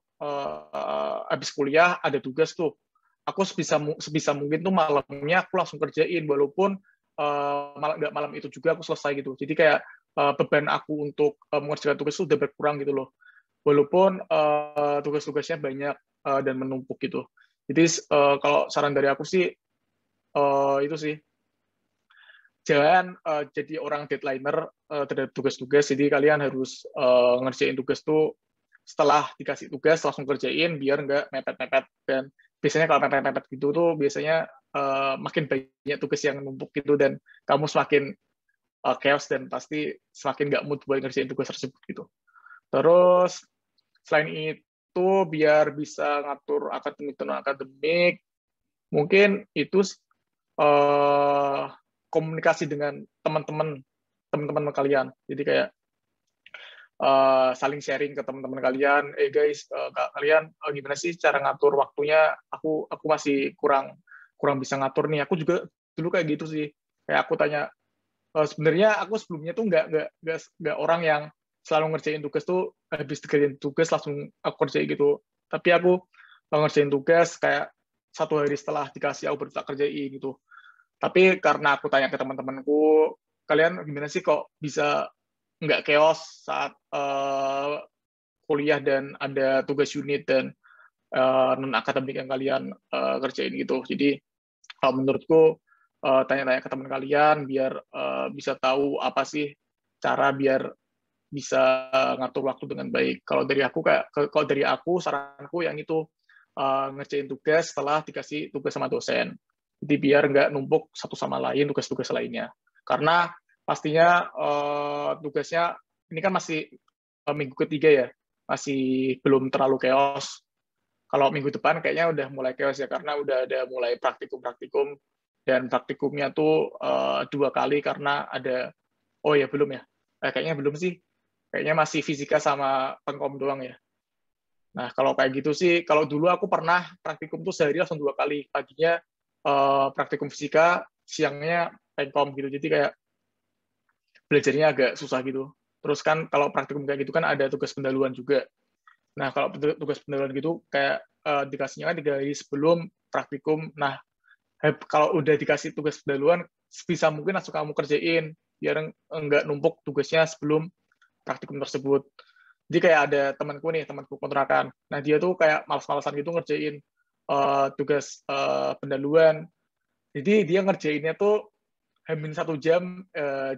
habis kuliah ada tugas tuh, aku sebisa mungkin tuh malamnya aku langsung kerjain, walaupun nggak malam itu juga aku selesai gitu. Jadi kayak beban aku untuk mengerjakan tugas itu udah berkurang gitu loh, walaupun tugas-tugasnya banyak dan menumpuk gitu. Jadi kalau saran dari aku sih itu sih, jangan jadi orang deadlineer terhadap tugas-tugas. Jadi kalian harus ngerjain tugas tuh setelah dikasih tugas langsung kerjain, biar nggak mepet-mepet. Dan biasanya kalau mepet-mepet gitu tuh biasanya makin banyak tugas yang numpuk gitu, dan kamu semakin chaos dan pasti semakin nggak mood buat ngerjain tugas tersebut gitu. Terus selain itu, biar bisa ngatur akademik dan non-akademik, mungkin itu komunikasi dengan teman-teman kalian. Jadi kayak saling sharing ke teman-teman kalian. Guys, kalian gimana sih cara ngatur waktunya? Aku masih kurang bisa ngatur nih. Aku juga dulu kayak gitu sih. Kayak aku tanya, sebenarnya aku sebelumnya tuh nggak orang yang selalu ngerjain tugas tuh habis kerjain tugas langsung aku kerjain gitu. Tapi aku ngerjain tugas kayak 1 hari setelah dikasih aku baru tak kerjain gitu. Tapi karena aku tanya ke teman-temanku, kalian gimana sih kok bisa nggak chaos saat kuliah dan ada tugas unit dan non akademik yang kalian kerjain gitu. Jadi kalau menurutku tanya-tanya ke teman kalian biar bisa tahu apa sih cara biar bisa ngatur waktu dengan baik. Kalau dari aku saranku yang itu ngerjain tugas setelah dikasih tugas sama dosen. Jadi biar nggak numpuk satu sama lain tugas-tugas lainnya. Karena pastinya tugasnya ini kan masih minggu ketiga ya, masih belum terlalu chaos. Kalau minggu depan kayaknya udah mulai chaos ya, karena udah ada mulai praktikum dan praktikumnya tuh 2 kali karena ada, oh ya belum ya, kayaknya belum sih, kayaknya masih fisika sama pengkom doang ya. Nah kalau kayak gitu sih, kalau dulu aku pernah praktikum tuh sehari langsung 2 kali, paginya praktikum fisika, siangnya pengkom gitu, jadi kayak belajarnya agak susah gitu. Terus kan kalau praktikum kayak gitu kan ada tugas pendahuluan juga. Nah, kalau tugas pendahuluan gitu kayak dikasihnya kan 3 hari sebelum praktikum. Nah, kalau udah dikasih tugas pendahuluan, sebisa mungkin langsung kamu kerjain, biar nggak numpuk tugasnya sebelum praktikum tersebut. Jadi kayak ada temanku kontrakan. Nah, dia tuh kayak malas-malasan gitu ngerjain tugas pendahuluan. Jadi dia ngerjainnya tuh hamin 1 jam,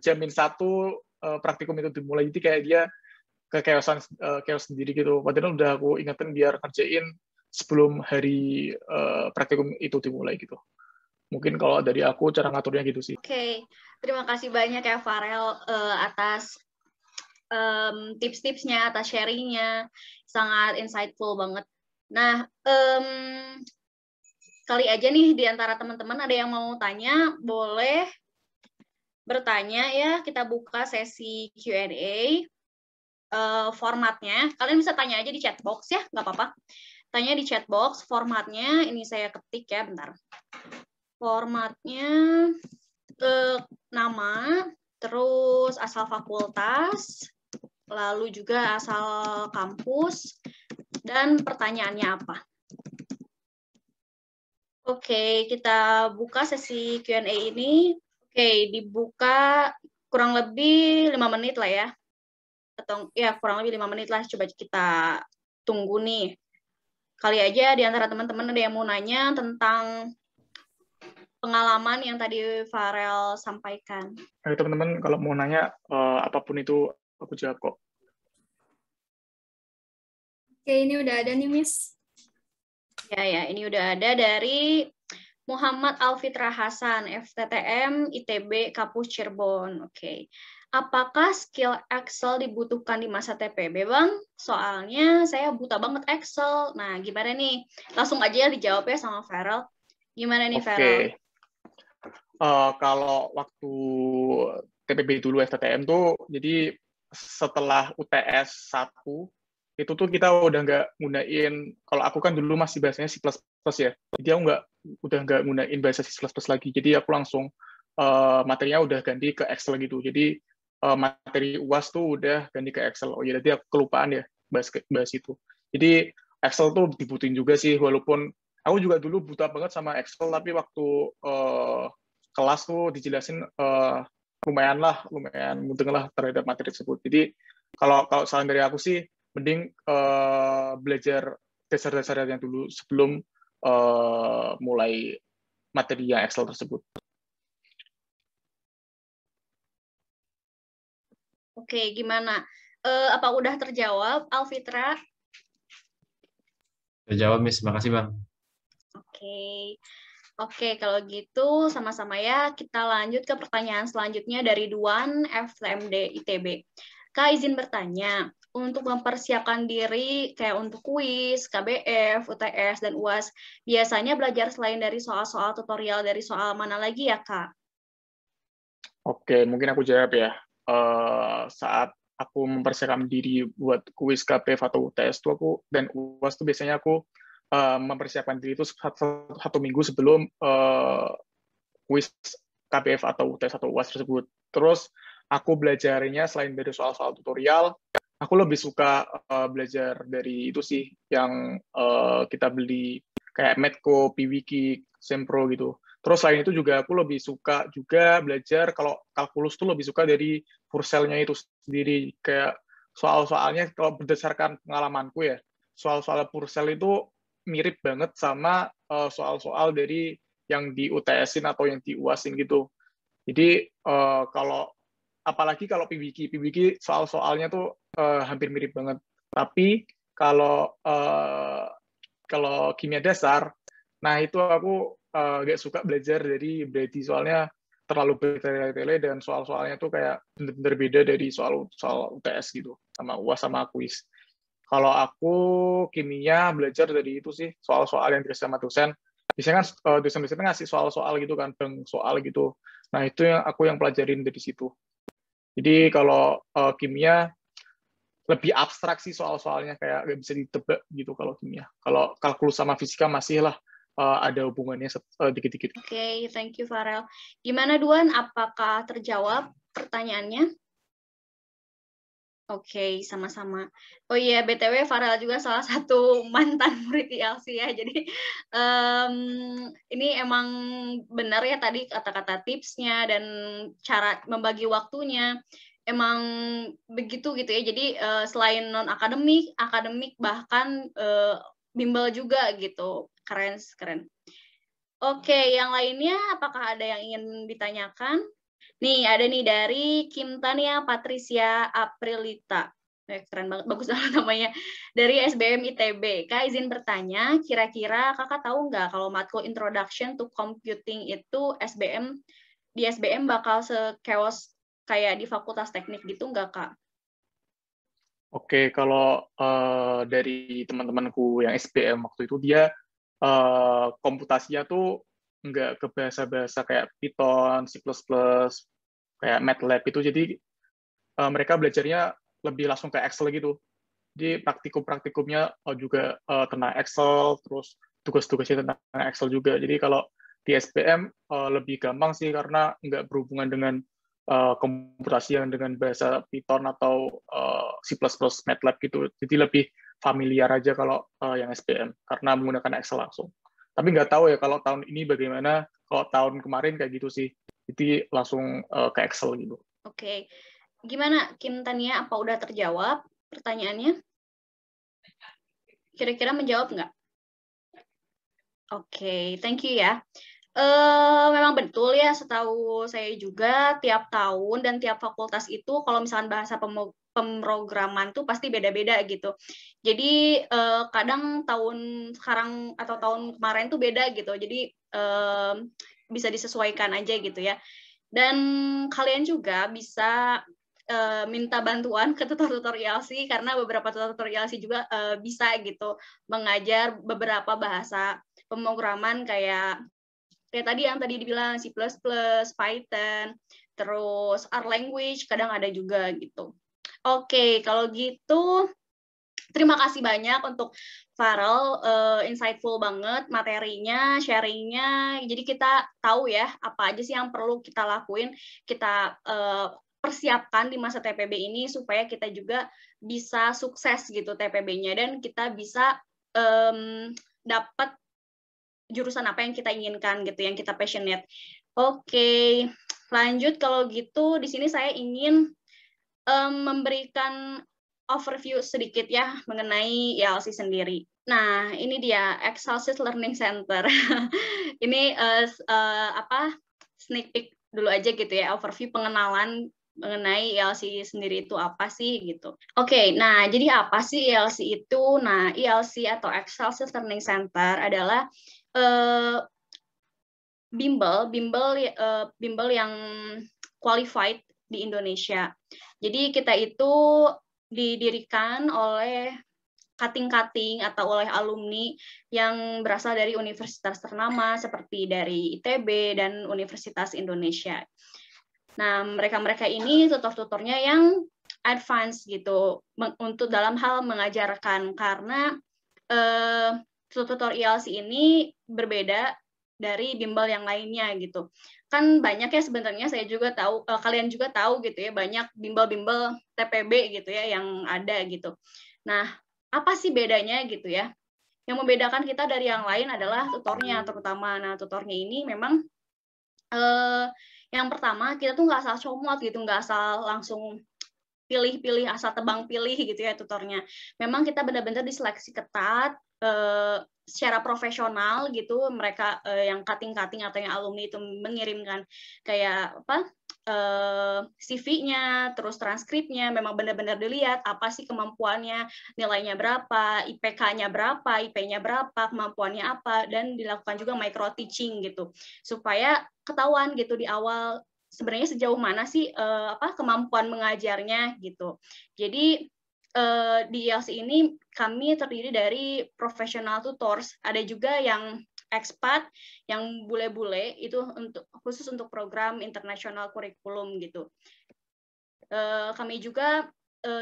jamin 1 praktikum itu dimulai. Jadi kayak dia chaos sendiri gitu. Padahal udah aku ingetin biar kerjain sebelum hari praktikum itu dimulai gitu. Mungkin kalau dari aku cara ngaturnya gitu sih. Oke, terima kasih banyak ya Farel atas tips-tipsnya, atas sharingnya, sangat insightful banget. Nah, kali aja nih di antara teman-teman ada yang mau tanya, boleh bertanya ya. Kita buka sesi Q&A. Formatnya, kalian bisa tanya aja di chat box ya, nggak apa-apa. Tanya di chat box, formatnya, ini saya ketik ya, bentar. Formatnya, nama, terus asal fakultas, lalu juga asal kampus, dan pertanyaannya apa. Oke, kita buka sesi Q&A ini. Oke, dibuka kurang lebih 5 menit lah ya. Atau ya kurang lebih 5 menit lah, coba kita tunggu nih. Kali aja di antara teman-teman ada yang mau nanya tentang pengalaman yang tadi Farel sampaikan. Ayo teman-teman, kalau mau nanya apapun itu aku jawab kok. Oke, ini udah ada nih, Miss. Ya, ini udah ada dari Muhammad Alfitra Hasan, FTTM ITB Kapus Cirebon. Oke. Apakah skill Excel dibutuhkan di masa TPB, Bang? Soalnya saya buta banget Excel. Nah, gimana nih? Langsung aja dijawab ya sama Farel. Gimana nih, Farel? Kalau waktu TPB dulu FTTM tuh, jadi setelah UTS 1, itu tuh kita udah nggak gunain, kalau aku kan dulu masih bahasanya C++ ya, jadi aku udah nggak gunain bahasa C++ lagi, jadi aku langsung materinya udah ganti ke Excel gitu, jadi materi UAS tuh udah ganti ke Excel. Oh iya, tadi aku kelupaan ya bahas itu. Jadi Excel tuh dibutuhin juga sih, walaupun aku juga dulu buta banget sama Excel, tapi waktu kelas tuh dijelasin lumayan mudeng lah terhadap materi tersebut. Jadi kalau saran dari aku sih, mending belajar dasar-dasarnya dulu sebelum mulai materi yang Excel tersebut. Oke, gimana? Apa udah terjawab, Alfitra? Terjawab, Miss. Makasih, Bang. Oke, kalau gitu sama-sama ya. Kita lanjut ke pertanyaan selanjutnya dari Duan, FTMD ITB. Kak, izin bertanya, untuk mempersiapkan diri kayak untuk kuis, KBF, UTS, dan UAS, biasanya belajar selain dari soal-soal tutorial dari soal mana lagi ya, Kak? Oke, mungkin aku jawab ya. Saat aku mempersiapkan diri buat kuis KPF atau UTS tuh dan UAS tuh biasanya aku mempersiapkan diri itu satu minggu sebelum kuis KPF atau UTS atau UAS tersebut. Terus aku belajarnya selain dari soal-soal tutorial, aku lebih suka belajar dari itu sih yang kita beli kayak Medco, PWiki, Sempro gitu. Terus selain itu juga aku lebih suka juga belajar kalau kalkulus tuh lebih suka dari Purcell-nya itu sendiri. Kayak soal-soalnya kalau berdasarkan pengalamanku ya, soal-soal Purcell itu mirip banget sama soal-soal dari yang di UTS-in atau yang di UAS-in gitu. Jadi kalau apalagi kalau PWiki soal-soalnya tuh hampir mirip banget. Tapi kalau kimia dasar, nah itu aku gak suka belajar dari Brady soalnya terlalu bertele-tele dan soal-soalnya tuh kayak bener-bener beda dari soal UTS gitu sama UAS sama kuis. Kalau aku kimia belajar dari itu sih soal-soal yang dikasih sama dosen. Biasanya kan dosen-dosen ngasih soal-soal gitu kan, bank soal gitu. Nah itu yang aku pelajarin dari situ. Jadi kalau kimia lebih abstrak sih soal-soalnya, kayak nggak bisa ditebak gitu kalau kimia. Kalau kalkulus sama fisika masih lah ada hubungannya dikit-dikit. Oke, thank you Farel. Gimana Duan, apakah terjawab pertanyaannya? Oke, sama-sama. Oh iya, BTW Farel juga salah satu mantan murid ILC ya. Jadi ini emang benar ya tadi kata-kata tipsnya dan cara membagi waktunya. Emang begitu gitu ya. Jadi selain non-akademik, akademik bahkan bimbel juga gitu. Keren, keren. Oke, yang lainnya apakah ada yang ingin ditanyakan? Nih, ada nih dari Kim Tania Patricia Aprilita. Keren banget, bagus banget namanya. Dari SBM ITB. Kak izin bertanya, kira-kira kakak tahu nggak kalau matkul Introduction to Computing itu di SBM bakal se-chaos kayak di Fakultas Teknik gitu nggak, Kak? Oke, kalau dari teman-temanku yang SBM waktu itu, dia komputasinya tuh nggak ke bahasa-bahasa kayak Python, C++, kayak MATLAB itu, jadi mereka belajarnya lebih langsung ke Excel gitu. Jadi praktikumnya juga tentang Excel, terus tugas-tugasnya tentang Excel juga. Jadi kalau di SBM lebih gampang sih karena nggak berhubungan dengan komputasi yang dengan bahasa Python atau C++, MATLAB gitu. Jadi lebih familiar aja kalau yang SBM karena menggunakan Excel langsung. Tapi nggak tahu ya kalau tahun ini bagaimana. Kalau tahun kemarin kayak gitu sih. Jadi langsung ke Excel gitu. Oke. Gimana Kim Tania, apa udah terjawab pertanyaannya? Kira-kira menjawab nggak? Oke, thank you ya. Memang betul ya, setahu saya juga tiap tahun dan tiap fakultas itu kalau misalkan bahasa pemrograman tuh pasti beda-beda gitu. Jadi kadang tahun sekarang atau tahun kemarin tuh beda gitu. Jadi bisa disesuaikan aja gitu ya. Dan kalian juga bisa minta bantuan ke tutor-tutor ILC karena beberapa tutor-tutor ILC juga bisa gitu mengajar beberapa bahasa pemrograman kayak tadi yang tadi dibilang C++, Python, terus R language kadang ada juga gitu. Oke, kalau gitu terima kasih banyak untuk Farel, insightful banget materinya, sharingnya. Jadi kita tahu ya apa aja sih yang perlu kita lakuin, kita persiapkan di masa TPB ini supaya kita juga bisa sukses gitu TPB-nya dan kita bisa dapat jurusan apa yang kita inginkan gitu, yang kita passionate. Oke, lanjut kalau gitu di sini saya ingin memberikan overview sedikit ya mengenai ILC sendiri. Nah, ini dia Excelsis Learning Center. Ini sneak peek dulu aja gitu ya, overview pengenalan mengenai ILC sendiri itu apa sih gitu. Oke, nah jadi apa sih ILC itu? Nah, ILC atau Excelsis Learning Center adalah bimbel yang qualified di Indonesia. Jadi kita itu didirikan oleh cutting-cutting atau oleh alumni yang berasal dari universitas ternama seperti dari ITB dan Universitas Indonesia. Nah, mereka-mereka ini tutor-tutornya yang advance gitu untuk dalam hal mengajarkan, karena tutor IELTS ini berbeda dari bimbel yang lainnya gitu. Kan banyak ya sebenarnya, saya juga tahu, kalian juga tahu gitu ya, banyak bimbel-bimbel TPB gitu ya yang ada gitu. Nah, apa sih bedanya gitu ya? Yang membedakan kita dari yang lain adalah tutornya terutama. Nah, tutornya ini memang yang pertama, kita tuh nggak asal comot gitu, nggak asal langsung pilih-pilih, asal tebang pilih gitu ya tutornya. Memang kita benar-benar diseleksi ketat, secara profesional gitu. Mereka yang cutting-cutting atau yang alumni itu mengirimkan kayak apa, CV-nya, terus transkripnya, memang benar-benar dilihat apa sih kemampuannya, nilainya berapa, IPK-nya berapa, IP-nya berapa, kemampuannya apa, dan dilakukan juga micro teaching gitu, supaya ketahuan gitu di awal sebenarnya sejauh mana sih kemampuan mengajarnya gitu. Jadi di IELTS ini kami terdiri dari professional tutors, ada juga yang expat, yang bule-bule itu khusus untuk program international curriculum gitu. Kami juga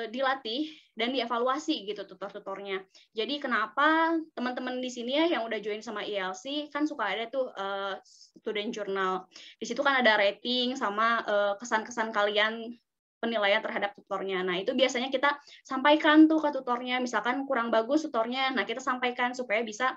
dilatih dan dievaluasi gitu tutor-tutornya. Jadi kenapa teman-teman di sini ya yang udah join sama IELTS kan suka ada tuh student journal. Di situ kan ada rating sama kesan-kesan kalian, penilaian terhadap tutornya. Nah, itu biasanya kita sampaikan tuh ke tutornya, misalkan kurang bagus tutornya, nah kita sampaikan supaya bisa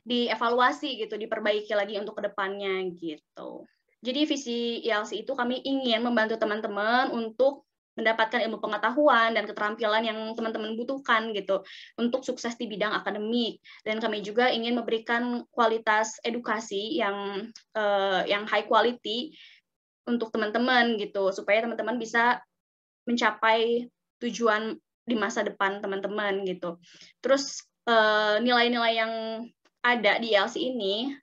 dievaluasi gitu, diperbaiki lagi untuk kedepannya gitu. Jadi visi IELTS itu kami ingin membantu teman-teman untuk mendapatkan ilmu pengetahuan dan keterampilan yang teman-teman butuhkan gitu untuk sukses di bidang akademik. Dan kami juga ingin memberikan kualitas edukasi yang high quality untuk teman-teman gitu, supaya teman-teman bisa mencapai tujuan di masa depan teman-teman gitu. Terus nilai-nilai yang ada di IELTS ini,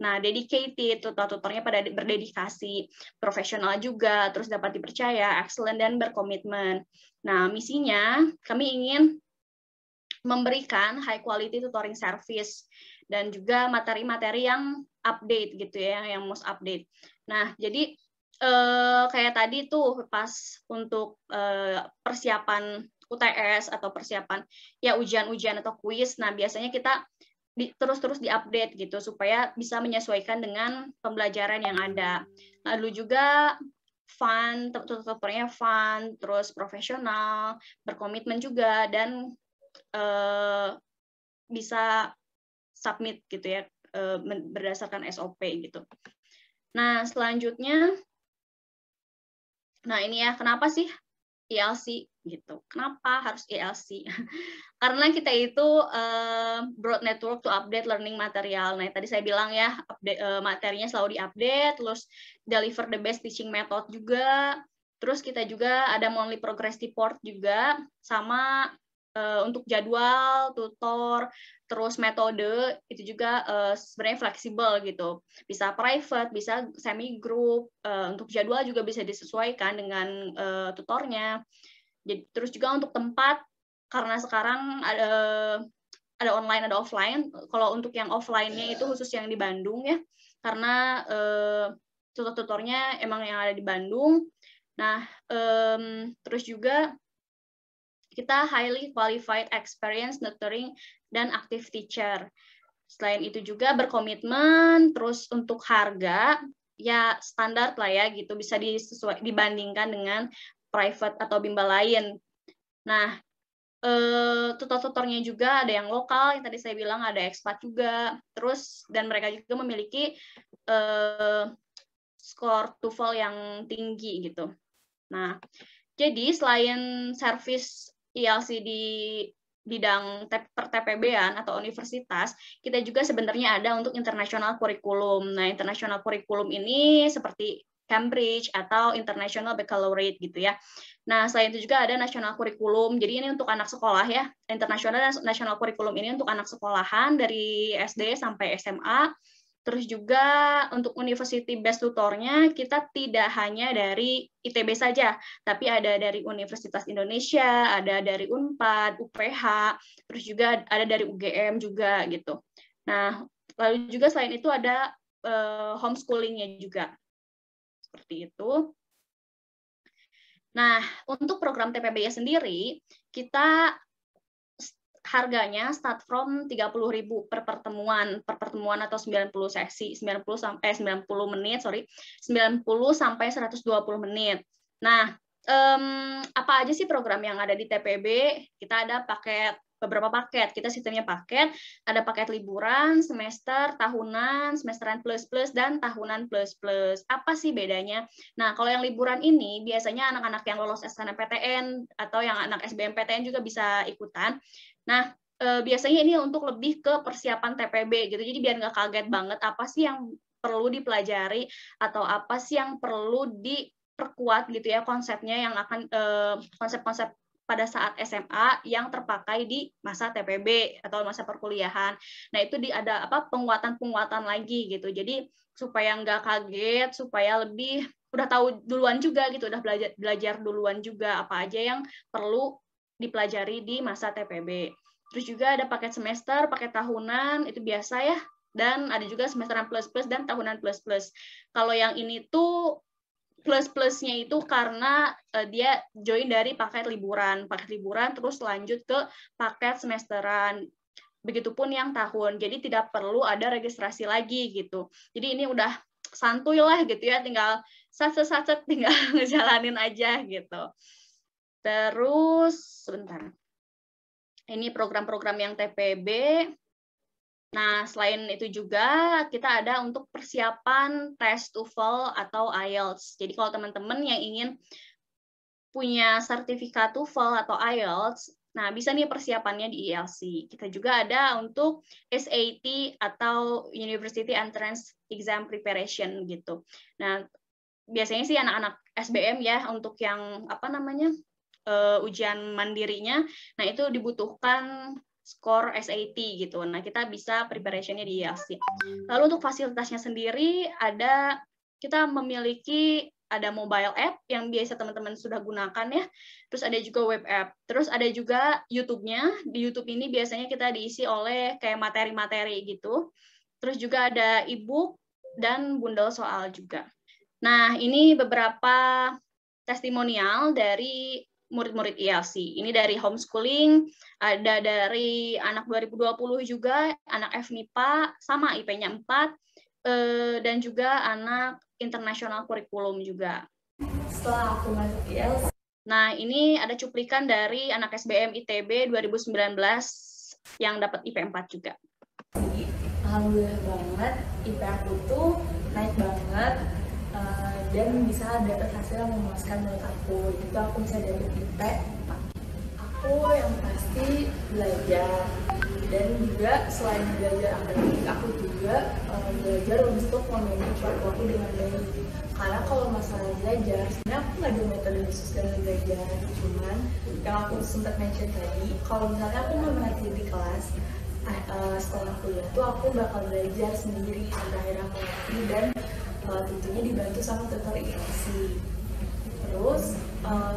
nah dedicated, tutor-tutornya pada berdedikasi, profesional juga, terus dapat dipercaya, excellent, dan berkomitmen. Nah, misinya kami ingin memberikan high quality tutoring service dan juga materi-materi yang update gitu ya, yang most update. Nah, jadi kayak tadi tuh pas untuk persiapan UTS atau persiapan ya ujian-ujian atau kuis, nah biasanya kita terus-terus diupdate gitu supaya bisa menyesuaikan dengan pembelajaran yang ada. Lalu juga fun, tutornya fun, terus profesional, berkomitmen juga, dan bisa submit gitu ya berdasarkan SOP gitu. Nah, selanjutnya, nah ini ya, kenapa sih IELTS gitu? Kenapa harus IELTS? Karena kita itu broad network to update learning material. Nah, tadi saya bilang ya, materinya selalu diupdate, terus deliver the best teaching method juga. Terus kita juga ada monthly progress report juga, sama untuk jadwal, tutor, terus metode itu juga sebenarnya fleksibel gitu. Bisa private, bisa semi group. Untuk jadwal juga bisa disesuaikan dengan tutornya. Jadi, terus juga untuk tempat, karena sekarang ada online, ada offline. Kalau untuk yang offline-nya itu khusus yang di Bandung ya, karena tutor-tutornya emang yang ada di Bandung. Nah, terus juga kita highly qualified, experience, nurturing, dan active teacher. Selain itu juga berkomitmen, terus untuk harga, ya standar lah ya gitu, bisa dibandingkan dengan private atau bimbel lain. Nah, tutor-tutornya juga ada yang lokal, yang tadi saya bilang ada expat juga, terus dan mereka juga memiliki skor TOEFL yang tinggi gitu. Nah, jadi selain service IELTS di bidang per-TPB-an atau universitas, kita juga sebenarnya ada untuk international curriculum. Nah, international curriculum ini seperti Cambridge atau International Baccalaureate gitu ya. Nah, selain itu juga ada national curriculum. Jadi ini untuk anak sekolah ya. International dan national curriculum ini untuk anak sekolahan dari SD sampai SMA. Terus juga untuk university based tutornya kita tidak hanya dari ITB saja, tapi ada dari Universitas Indonesia, ada dari Unpad, UPH, terus juga ada dari UGM juga gitu. Nah, lalu juga selain itu ada homeschooling-nya juga. Seperti itu. Nah, untuk program TPB sendiri, kita harganya start from 30.000 per pertemuan atau 90 sesi, 90 menit, 90 sampai 120 menit. Nah, apa aja sih program yang ada di TPB? Kita ada beberapa paket. Kita sistemnya paket, ada paket liburan, semester, tahunan, semesteran plus-plus, dan tahunan plus-plus. Apa sih bedanya? Nah, kalau yang liburan ini, biasanya anak-anak yang lolos SNMPTN atau yang anak SBMPTN juga bisa ikutan. Nah, biasanya ini untuk lebih ke persiapan TPB gitu. Jadi biar nggak kaget banget apa sih yang perlu dipelajari atau apa sih yang perlu diperkuat gitu ya konsepnya yang akan konsep-konsep pada saat SMA yang terpakai di masa TPB atau masa perkuliahan. Nah, itu ada penguatan-penguatan lagi gitu. Jadi supaya nggak kaget, supaya lebih udah tahu duluan juga gitu, udah belajar duluan juga apa aja yang perlu dipelajari di masa TPB. Terus juga ada paket semester, paket tahunan, itu biasa ya. Dan ada juga semesteran plus-plus dan tahunan plus-plus. Kalau yang ini tuh plus-plusnya itu karena dia join dari paket liburan terus lanjut ke paket semesteran. Begitupun yang tahun. Jadi tidak perlu ada registrasi lagi gitu. Jadi ini udah santuy lah gitu ya, tinggal satset tinggal ngejalanin aja gitu. Terus sebentar. Ini program-program yang TPB. Nah, selain itu juga kita ada untuk persiapan tes TOEFL atau IELTS. Jadi kalau teman-teman yang ingin punya sertifikat TOEFL atau IELTS, nah bisa nih persiapannya di IELTS. Kita juga ada untuk SAT atau University Entrance Exam Preparation gitu. Nah, biasanya sih anak-anak SBM ya untuk yang ujian mandirinya, nah itu dibutuhkan skor SAT gitu. Nah, kita bisa preparation-nya di IELTS. Lalu untuk fasilitasnya sendiri kita memiliki ada mobile app yang biasa teman-teman sudah gunakan ya. Terus ada juga web app. Terus ada juga YouTube-nya. Di YouTube ini biasanya kita diisi oleh kayak materi-materi gitu. Terus juga ada e-book dan bundel soal juga. Nah, ini beberapa testimonial dari murid-murid IELTS. Ini dari homeschooling, ada dari anak 2020 juga, anak FMIPA, sama IP-nya 4, dan juga anak internasional kurikulum juga. Setelah aku masuk IELTS. Nah, ini ada cuplikan dari anak SBM ITB 2019 yang dapat IP 4 juga. Alhamdulillah banget, IP aku tuh naik banget, dan bisa dapat hasil yang memuaskan menurut aku. Itu aku bisa dapat IP 4. Aku yang pasti belajar, dan juga selain belajar akademik, aku juga belajar untuk memanage waktu aku dengan baik. Karena kalau masalah belajar, sebenarnya aku nggak ada metode khusus dalam belajar. Cuman yang aku sempat mention tadi, kalau misalnya aku mau materi di kelas, setelah kuliah tuh aku bakal belajar sendiri sampai akhirnya aku ngerti, dan tentunya dibantu sama tutor IELTS. Terus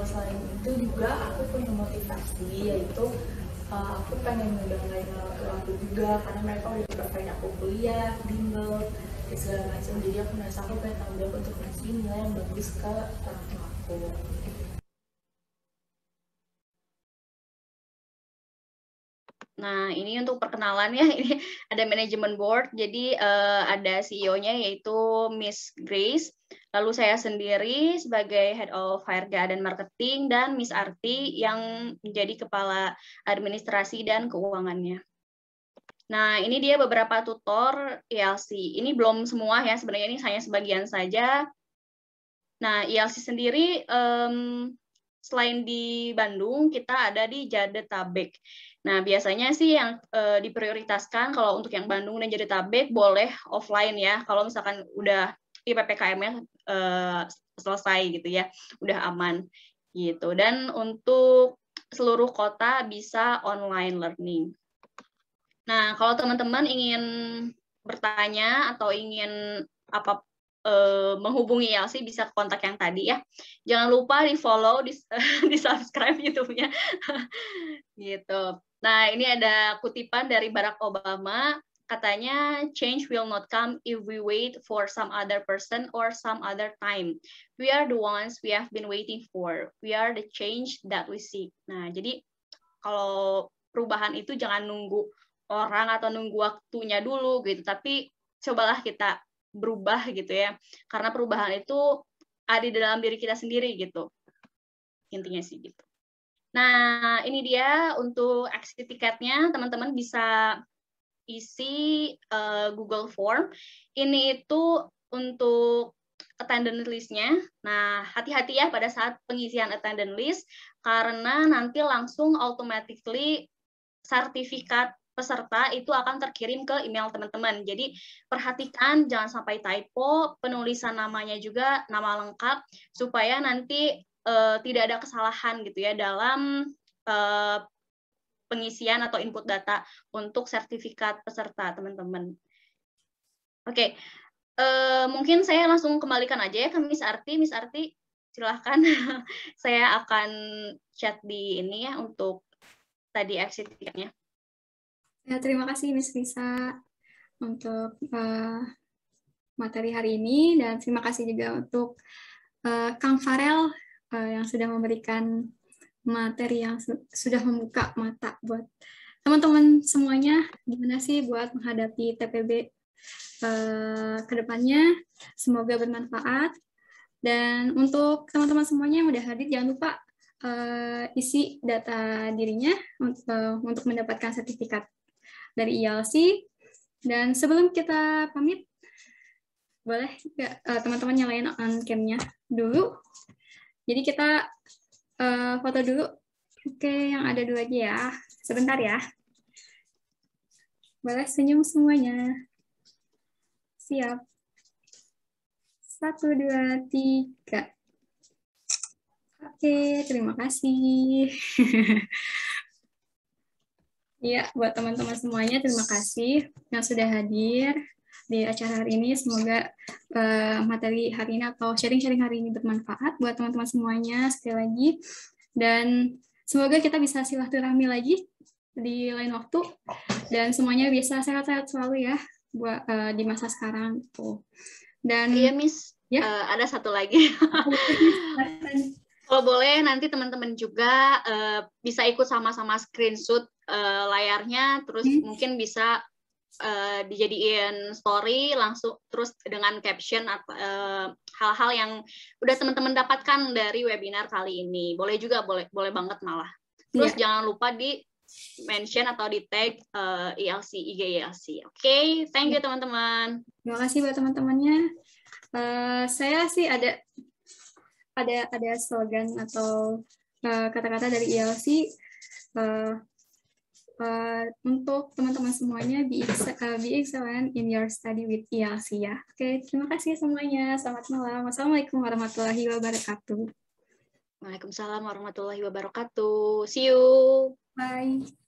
selain itu juga aku punya motivasi, yaitu aku pengen ngebanggain orang tua aku juga, karena mereka udah provide aku kuliah, bimbel, dan segala macam. Jadi aku merasa aku pengen tanggung jawab untuk ngasih nilai yang bagus ke orang tua aku. Nah, ini untuk perkenalan ya, ini ada manajemen board, jadi ada CEO-nya yaitu Miss Grace, lalu saya sendiri sebagai Head of HRD dan Marketing, dan Miss Arti yang menjadi Kepala Administrasi dan Keuangannya. Nah, ini dia beberapa tutor IELTS. Ini belum semua ya, sebenarnya ini hanya sebagian saja. Nah, IELTS sendiri selain di Bandung, kita ada di Jabodetabek. Nah, biasanya sih yang diprioritaskan kalau untuk yang Bandung dan Jabodetabek boleh offline ya. Kalau misalkan udah PPKM-nya selesai gitu ya, udah aman gitu. Dan untuk seluruh kota bisa online learning. Nah, kalau teman-teman ingin bertanya atau ingin menghubungi IELTS bisa kontak yang tadi ya. Jangan lupa di-follow, di-subscribe YouTube-nya. Gitu. Nah, ini ada kutipan dari Barack Obama, katanya change will not come if we wait for some other person or some other time. We are the ones we have been waiting for. We are the change that we seek. Nah, jadi kalau perubahan itu jangan nunggu orang atau nunggu waktunya dulu gitu, tapi cobalah kita berubah gitu ya. Karena perubahan itu ada di dalam diri kita sendiri gitu. Intinya sih gitu. Nah, ini dia untuk exit tiketnya, teman-teman bisa isi Google Form. Ini itu untuk attendance list-nya. Nah, hati-hati ya pada saat pengisian attendance list, karena nanti langsung automatically sertifikat peserta itu akan terkirim ke email teman-teman. Jadi, perhatikan jangan sampai typo, penulisan namanya juga, nama lengkap, supaya nanti tidak ada kesalahan gitu ya dalam pengisian atau input data untuk sertifikat peserta, teman-teman. Oke, mungkin saya langsung kembalikan aja ya ke Miss Arti. Miss Arti, silahkan. Saya akan chat di ini ya untuk tadi exit ticketnya. Ya, terima kasih Miss Risa untuk materi hari ini, dan terima kasih juga untuk Kang Farel yang sudah memberikan materi yang sudah membuka mata buat teman-teman semuanya, gimana sih buat menghadapi TPB ke depannya. Semoga bermanfaat. Dan untuk teman-teman semuanya yang udah hadir, jangan lupa isi data dirinya untuk mendapatkan sertifikat dari ILC. Dan sebelum kita pamit, boleh teman-teman nyalain on cam-nya dulu. Jadi kita foto dulu. Oke, yang ada 2 aja ya. Sebentar ya. Boleh senyum semuanya. Siap. 1, 2, 3. Oke, terima kasih. Iya, buat teman-teman semuanya, terima kasih yang sudah hadir di acara hari ini. Semoga materi hari ini atau sharing-sharing hari ini bermanfaat buat teman-teman semuanya sekali lagi. Dan semoga kita bisa silaturahmi lagi di lain waktu. Dan semuanya bisa sehat-sehat selalu ya buat di masa sekarang tuh. Dan iya Miss, ya? Ada satu lagi. Kalau boleh nanti teman-teman juga bisa ikut sama-sama screenshot layarnya, terus mungkin bisa dijadiin story langsung, terus dengan caption hal-hal yang udah teman-teman dapatkan dari webinar kali ini. Boleh juga, boleh banget malah. Terus jangan lupa di mention atau di tag ILC, IG ILC. Oke, thank you teman-teman. Terima kasih buat teman-temannya. Saya sih ada slogan atau kata-kata dari ILC untuk teman-teman semuanya, be excellent in your study with ILC ya. Oke, terima kasih semuanya. Selamat malam. Wassalamualaikum warahmatullahi wabarakatuh. Waalaikumsalam warahmatullahi wabarakatuh. See you. Bye.